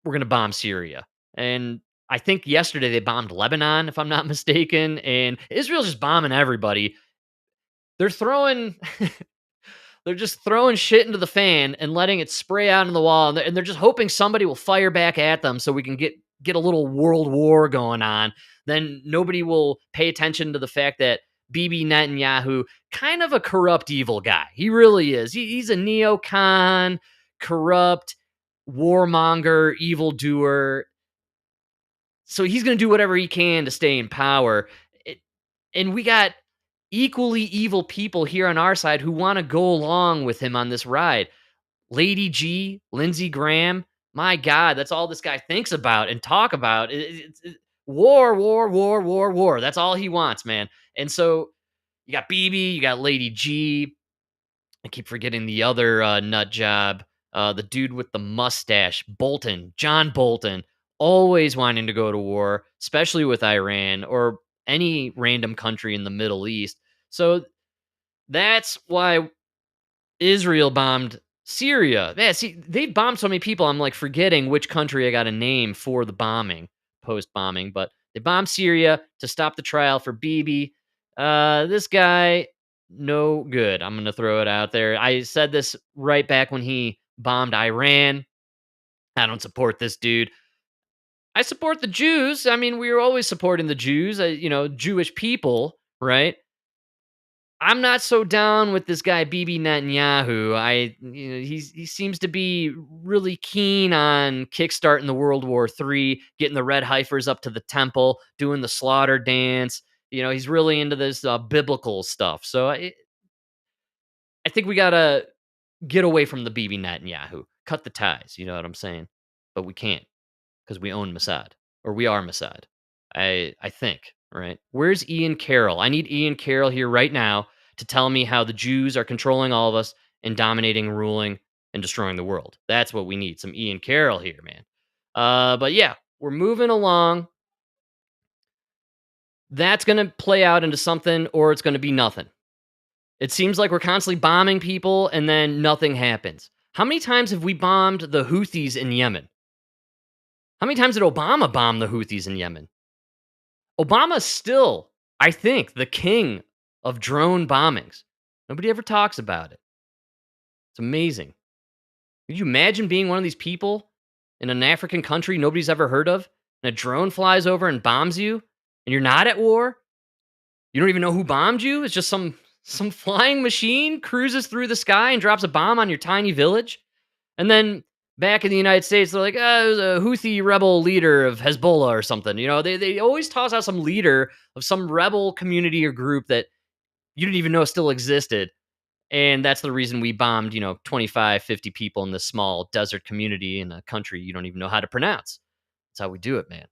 We're going to bomb Syria. And I think yesterday they bombed Lebanon, if I'm not mistaken. And Israel's just bombing everybody. They're throwing. They're just throwing shit into the fan and letting it spray out in the wall, and they're just hoping somebody will fire back at them so we can get a little world war going on. Then nobody will pay attention to the fact that Bibi Netanyahu, kind of a corrupt, evil guy. He really is. He's a neocon, corrupt, warmonger, evildoer. So he's going to do whatever he can to stay in power. And we got equally evil people here on our side who want to go along with him on this ride. Lady G, Lindsey Graham, my God, that's all this guy thinks about and talk about. War, war, war, war, war. That's all he wants, man. And so you got Bibi, you got Lady G. I keep forgetting the other nut job, the dude with the mustache, Bolton, John Bolton, always wanting to go to war, especially with Iran or any random country in the Middle East. So that's why Israel bombed Syria. Yeah, see, they've bombed so many people, I'm like forgetting which country I got a name for the bombing, post bombing. But they bombed Syria to stop the trial for Bibi. This guy, no good. I'm going to throw it out there. I said this right back when he bombed Iran. I don't support this dude. I support the Jews. I mean, we were always supporting the Jews, Jewish people, right? I'm not so down with this guy Bibi Netanyahu. He seems to be really keen on kickstarting the World War III, getting the red heifers up to the temple, doing the slaughter dance. He's really into this biblical stuff. So I think we gotta get away from the Bibi Netanyahu, cut the ties. You know what I'm saying? But we can't because we own Mossad, or we are Mossad. I think, right? Where's Ian Carroll? I need Ian Carroll here right now to tell me how the Jews are controlling all of us and dominating, ruling, and destroying the world. That's what we need. Some Ian Carroll here, man. But yeah, we're moving along. That's going to play out into something, or it's going to be nothing. It seems like we're constantly bombing people and then nothing happens. How many times have we bombed the Houthis in Yemen? How many times did Obama bomb the Houthis in Yemen? Obama's still, I think, the king of drone bombings. Nobody ever talks about it. It's amazing. Could you imagine being one of these people in an African country nobody's ever heard of, and a drone flies over and bombs you, and you're not at war? You don't even know who bombed you? It's just some flying machine cruises through the sky and drops a bomb on your tiny village. And then back in the United States, they're like, it was a Houthi rebel leader of Hezbollah or something. They always toss out some leader of some rebel community or group that you didn't even know still existed. And that's the reason we bombed, 25, 50 people in this small desert community in a country you don't even know how to pronounce. That's how we do it, man.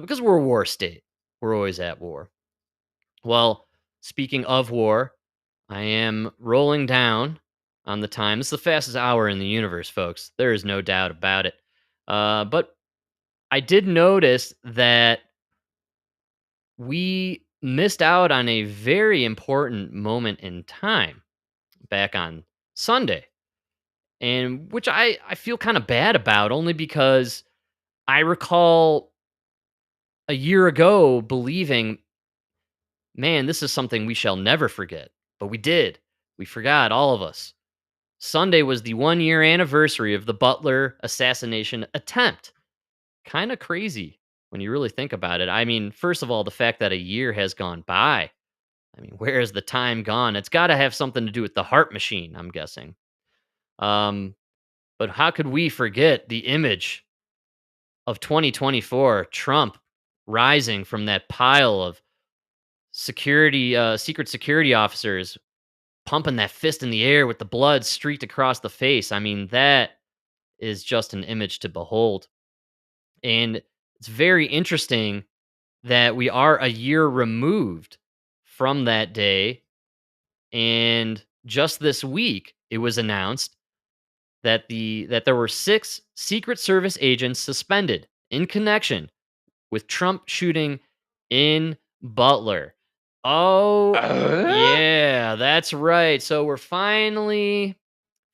Because we're a war state. We're always at war. Well, speaking of war, I am rolling down on the time. This is the fastest hour in the universe, folks. There is no doubt about it. But I did notice that we missed out on a very important moment in time back on Sunday, and which I feel kind of bad about, only because I recall a year ago believing, man, this is something we shall never forget. But we did. We forgot, all of us. Sunday was the 1-year anniversary of the Butler assassination attempt. Kind of crazy when you really think about it. I mean, first of all, the fact that a year has gone by. I mean, where has the time gone? It's got to have something to do with the heart machine, I'm guessing. But how could we forget the image of 2024, Trump rising from that pile of secret security officers, pumping that fist in the air with the blood streaked across the face? I mean, that is just an image to behold. And it's very interesting that we are a year removed from that day. And just this week, it was announced that there were 6 Secret Service agents suspended in connection with Trump shooting in Butler. Oh, yeah, that's right. So we're finally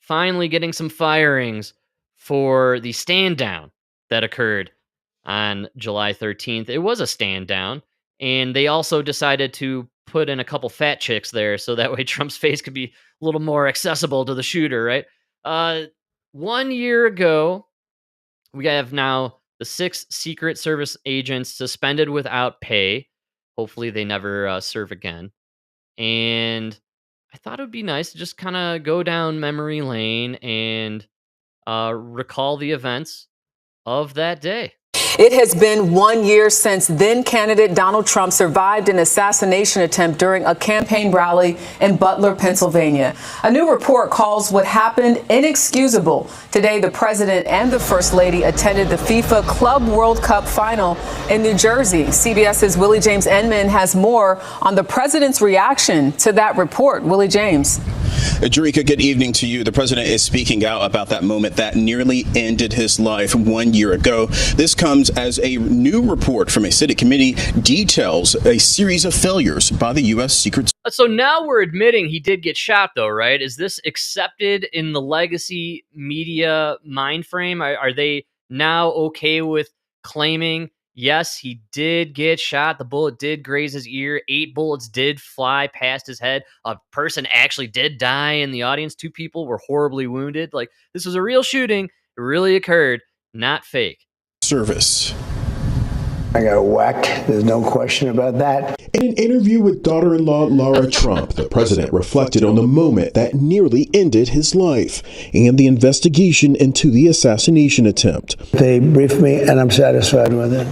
getting some firings for the stand down that occurred on July 13th. It was a stand down, and they also decided to put in a couple fat chicks there so that way Trump's face could be a little more accessible to the shooter, right? 1 year ago, we have now the 6 Secret Service agents suspended without pay. Hopefully they never serve again. And I thought it would be nice to just kind of go down memory lane and recall the events of that day. It has been 1 year since then candidate Donald Trump survived an assassination attempt during a campaign rally in Butler, Pennsylvania. A new report calls what happened inexcusable. Today, the president and the first lady attended the FIFA Club World Cup final in New Jersey. CBS's Willie James Enman has more on the president's reaction to that report. Willie James. Jerika, good evening to you. The president is speaking out about that moment that nearly ended his life 1 year ago. This comes as a new report from a Senate committee details a series of failures by the U.S. Secret Service. So now we're admitting he did get shot, though, right? Is this accepted in the legacy media mind frame? Are they now okay with claiming, Yes, he did get shot. The bullet did graze his ear. 8 bullets did fly past his head. A person actually did die in the audience. 2 people were horribly wounded. Like, this was a real shooting. It really occurred, not fake. Service. I got whacked. There's no question about that. In an interview with daughter-in-law Laura Trump, the president reflected on the moment that nearly ended his life and the investigation into the assassination attempt. They briefed me, and I'm satisfied with it.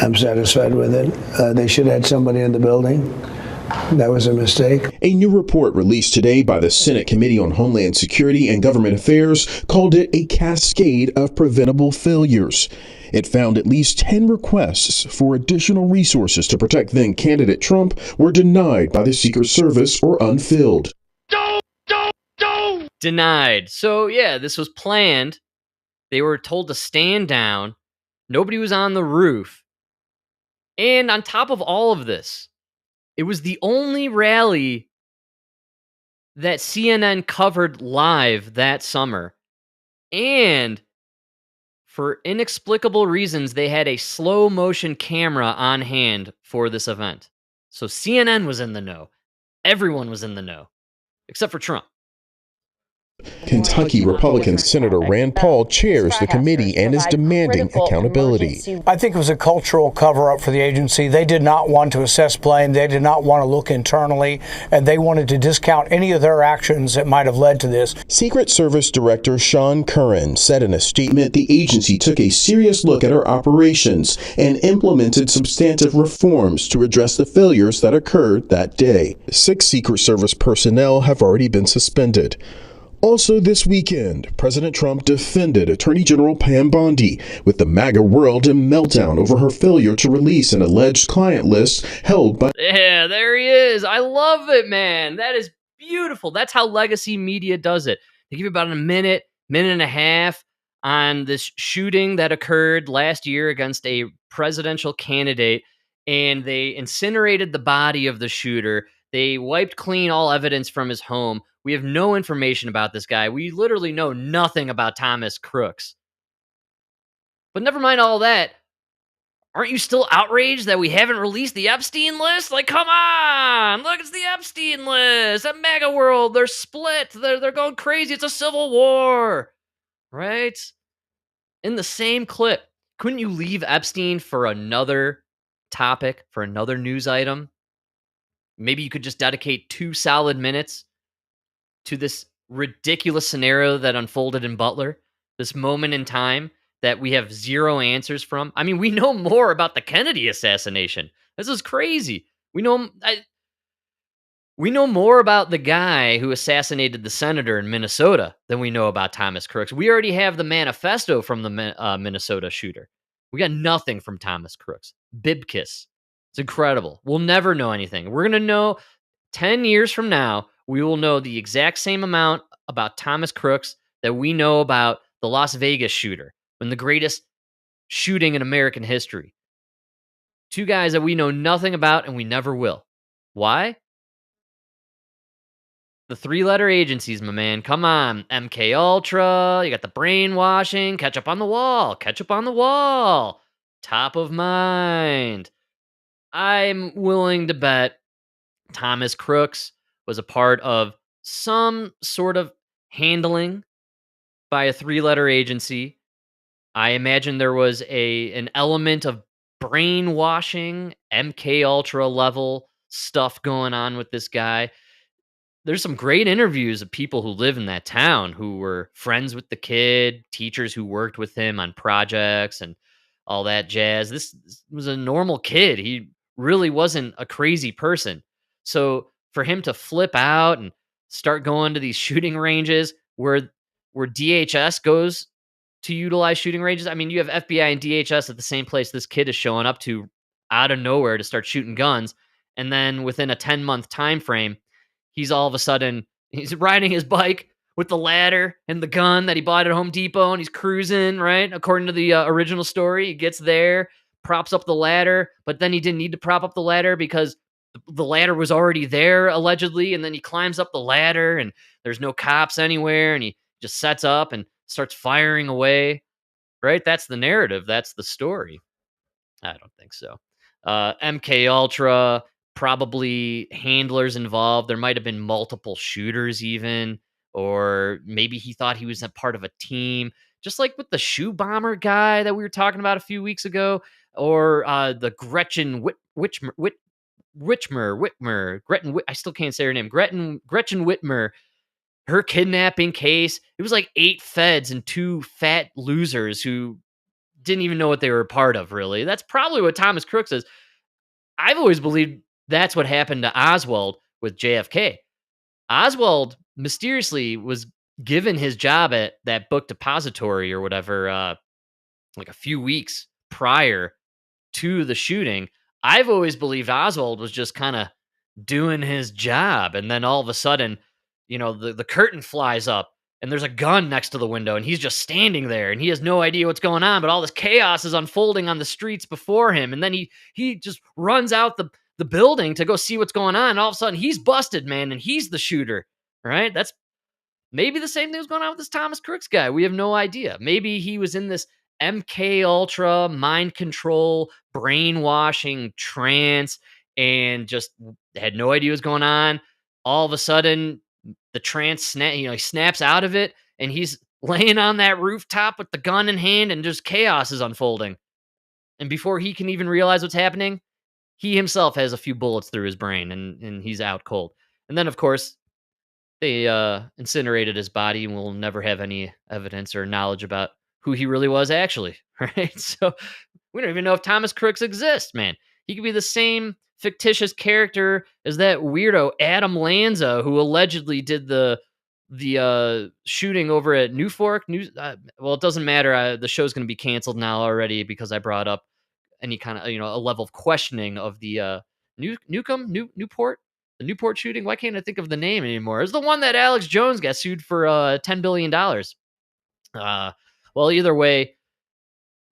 I'm satisfied with it. They should have had somebody in the building. That was a mistake. A new report released today by the Senate Committee on Homeland Security and Government Affairs called it a cascade of preventable failures. It found at least 10 requests for additional resources to protect then-candidate Trump were denied by the Secret Service or unfilled. Denied. So, yeah, this was planned. They were told to stand down. Nobody was on the roof. And on top of all of this, it was the only rally that CNN covered live that summer. And for inexplicable reasons, they had a slow motion camera on hand for this event. So CNN was in the know. Everyone was in the know, except for Trump. Kentucky Republican Senator Rand Paul chairs the committee and is demanding accountability. I think it was a cultural cover-up for the agency. They did not want to assess blame. They did not want to look internally, and they wanted to discount any of their actions that might have led to this. Secret Service Director Sean Curran said in a statement the agency took a serious look at our operations and implemented substantive reforms to address the failures that occurred that day. 6 Secret Service personnel have already been suspended. Also this weekend, President Trump defended Attorney General Pam Bondi with the MAGA world in meltdown over her failure to release an alleged client list held by... Yeah, there he is. I love it, man. That is beautiful. That's how legacy media does it. They give you about a minute and a half on this shooting that occurred last year against a presidential candidate, and they incinerated the body of the shooter. They wiped clean all evidence from his home. We have no information about this guy. We literally know nothing about Thomas Crooks. But never mind all that. Aren't you still outraged that we haven't released the Epstein List? Like, come on! Look, it's the Epstein List! That MAGA world, they're split. They're going crazy. It's a civil war. Right? In the same clip, couldn't you leave Epstein for another topic, for another news item? Maybe you could just dedicate 2 solid minutes to this ridiculous scenario that unfolded in Butler, this moment in time that we have zero answers from. I mean, we know more about the Kennedy assassination. This is crazy. We know more about the guy who assassinated the senator in Minnesota than we know about Thomas Crooks. We already have the manifesto from the Minnesota shooter. We got nothing from Thomas Crooks. Bibkiss. It's incredible. We'll never know anything. We're going to know 10 years from now, we will know the exact same amount about Thomas Crooks that we know about the Las Vegas shooter, when the greatest shooting in American history. 2 guys that we know nothing about and we never will. Why? The 3-letter agencies, my man. Come on. MK Ultra, you got the brainwashing, ketchup on the wall, ketchup on the wall. Top of mind. I'm willing to bet Thomas Crooks was a part of some sort of handling by a 3-letter agency. I imagine there was an element of brainwashing, MK Ultra level stuff going on with this guy. There's some great interviews of people who live in that town who were friends with the kid, teachers who worked with him on projects and all that jazz. This was a normal kid. He really wasn't a crazy person. So for him to flip out and start going to these shooting ranges where DHS goes to utilize shooting ranges. I mean, you have FBI and DHS at the same place this kid is showing up to out of nowhere to start shooting guns. And then within a 10-month time frame, he's all of a sudden, he's riding his bike with the ladder and the gun that he bought at Home Depot, and he's cruising, right? According to the original story, he gets there, props up the ladder, but then he didn't need to prop up the ladder because the ladder was already there, allegedly, and then he climbs up the ladder, and there's no cops anywhere, and he just sets up and starts firing away, right? That's the narrative. That's the story. I don't think so. MK Ultra, probably handlers involved. There might have been multiple shooters even, or maybe he thought he was a part of a team, just like with the shoe bomber guy that we were talking about a few weeks ago, or the Gretchen Whitmer, I still can't say her name. Gretchen Whitmer, her kidnapping case. It was like 8 feds and 2 fat losers who didn't even know what they were a part of, really. That's probably what Thomas Crook says. I've always believed that's what happened to Oswald with JFK. Oswald mysteriously was given his job at that book depository or whatever, like a few weeks prior to the shooting. I've always believed Oswald was just kind of doing his job. And then all of a sudden, the curtain flies up and there's a gun next to the window and he's just standing there and he has no idea what's going on, but all this chaos is unfolding on the streets before him. And then he just runs out the building to go see what's going on. And all of a sudden he's busted, man, and he's the shooter. Right? That's maybe the same thing was going on with this Thomas Crooks guy. We have no idea. Maybe he was in this MK Ultra mind control, brainwashing trance and just had no idea what was going on. All of a sudden, the trance he snaps out of it and he's laying on that rooftop with the gun in hand and just chaos is unfolding. And before he can even realize what's happening, he himself has a few bullets through his brain and he's out cold. And then, of course, they incinerated his body and we'll never have any evidence or knowledge about who he really was actually, right? So we don't even know if Thomas Crooks exists, man. He could be the same fictitious character as that weirdo Adam Lanza who allegedly did the shooting over at Newfork. Well, it doesn't matter. The show's going to be canceled now already because I brought up any kind of a level of questioning of the Newport, the Newport shooting. Why can't I think of the name anymore? It's the one that Alex Jones got sued for $10 billion. Well, either way,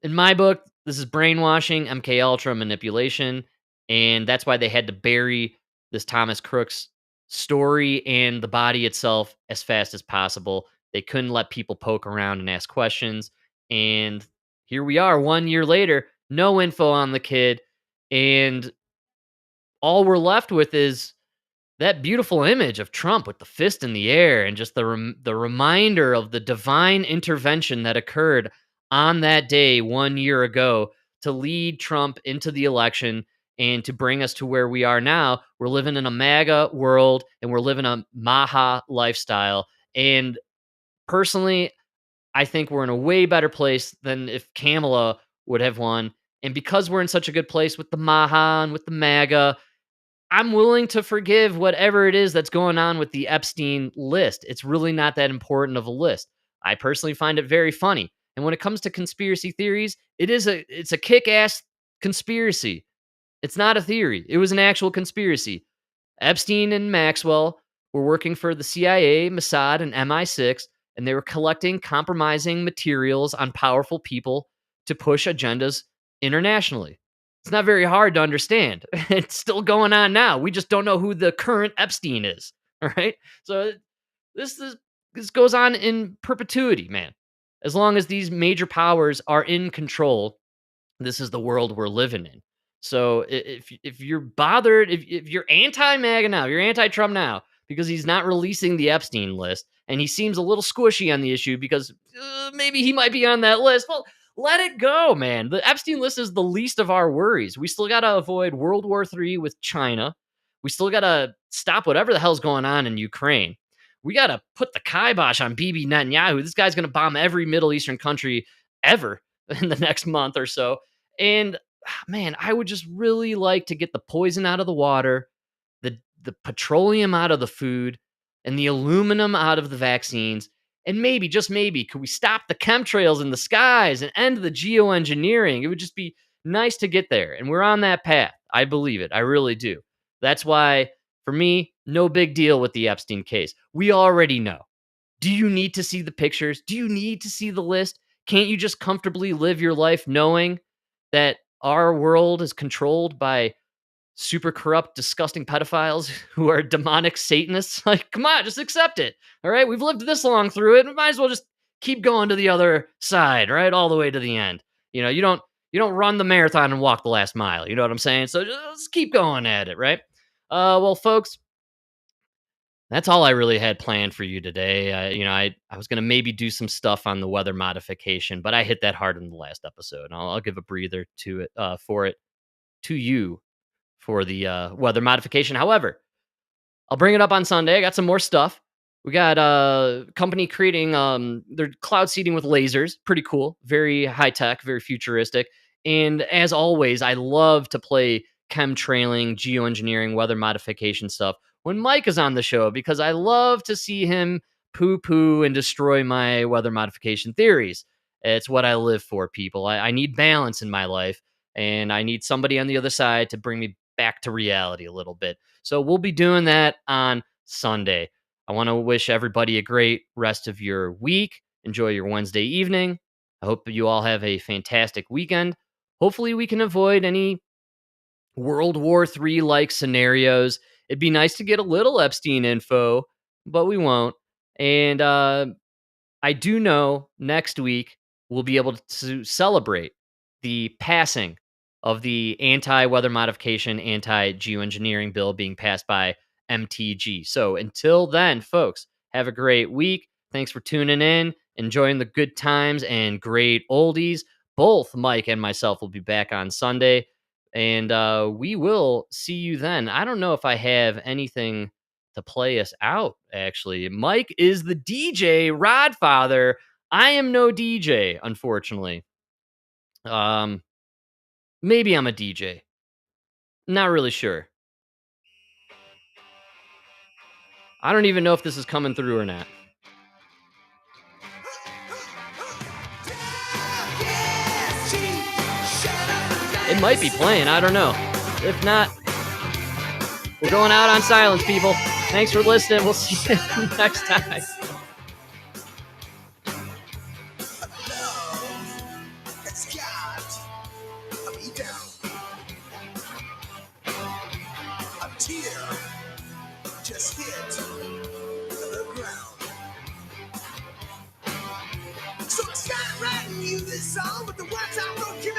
in my book, this is brainwashing, MK Ultra manipulation, and that's why they had to bury this Thomas Crooks story and the body itself as fast as possible. They couldn't let people poke around and ask questions. And here we are 1 year later, no info on the kid, and all we're left with is that beautiful image of Trump with the fist in the air and just the reminder of the divine intervention that occurred on that day 1 year ago to lead Trump into the election and to bring us to where we are now. We're living in a MAGA world and we're living a Maha lifestyle. And personally, I think we're in a way better place than if Kamala would have won. And because we're in such a good place with the Maha and with the MAGA, I'm willing to forgive whatever it is that's going on with the Epstein list. It's really not that important of a list. I personally find it very funny. And when it comes to conspiracy theories, it's a kick-ass conspiracy. It's not a theory. It was an actual conspiracy. Epstein and Maxwell were working for the CIA, Mossad, and MI6, and they were collecting compromising materials on powerful people to push agendas internationally. It's not very hard to understand. It's still going on now. We just don't know who the current Epstein is. All right. So this goes on in perpetuity, man. As long as these major powers are in control, this is the world we're living in. So if you're bothered, if you're anti-MAGA now, you're anti-Trump now because he's not releasing the Epstein list, and he seems a little squishy on the issue because maybe he might be on that list. Well, let it go, man. The Epstein list is the least of our worries. We still got to avoid World War III with China. We still got to stop whatever the hell's going on in Ukraine. We got to put the kibosh on Bibi Netanyahu. This guy's going to bomb every Middle Eastern country ever in the next month or so. And man, I would just really like to get the poison out of the water, the petroleum out of the food, and the aluminum out of the vaccines. And maybe, just maybe, could we stop the chemtrails in the skies and end the geoengineering? It would just be nice to get there. And we're on that path. I believe it. I really do. That's why, for me, no big deal with the Epstein case. We already know. Do you need to see the pictures? Do you need to see the list? Can't you just comfortably live your life knowing that our world is controlled by super corrupt, disgusting pedophiles who are demonic Satanists? Like, come on, just accept it. All right, we've lived this long through it. We might as well just keep going to the other side, right, all the way to the end. You don't You don't run the marathon and walk the last mile. You know what I'm saying? So just keep going at it, right? Well, folks, that's all I really had planned for you today. I was gonna maybe do some stuff on the weather modification, but I hit that hard in the last episode. And I'll give a breather to it for it to you for the weather modification. However, I'll bring it up on Sunday. I got some more stuff. We got a company creating their cloud seeding with lasers. Pretty cool. Very high tech, very futuristic. And as always, I love to play chemtrailing, geoengineering, weather modification stuff when Mike is on the show because I love to see him poo poo and destroy my weather modification theories. It's what I live for, people. I need balance in my life, and I need somebody on the other side to bring me back to reality a little bit. So we'll be doing that on Sunday. I want to wish everybody a great rest of your week. Enjoy your Wednesday evening. I hope you all have a fantastic weekend. Hopefully, we can avoid any World War III like scenarios. It'd be nice to get a little Epstein info, but we won't. And I do know next week we'll be able to celebrate the passing of the anti-weather modification, anti-geoengineering bill being passed by MTG. So until then, folks, have a great week. Thanks for tuning in, enjoying the good times and great oldies. Both Mike and myself will be back on Sunday, and we will see you then. I don't know if I have anything to play us out, actually. Mike is the DJ, Rodfather. I am no DJ, unfortunately. Maybe I'm a DJ. Not really sure. I don't even know if this is coming through or not. It might be playing, I don't know. If not, we're going out on silence, people. Thanks for listening. We'll see you next time. Just hit the ground. So I started writing you this song, but the words I wrote you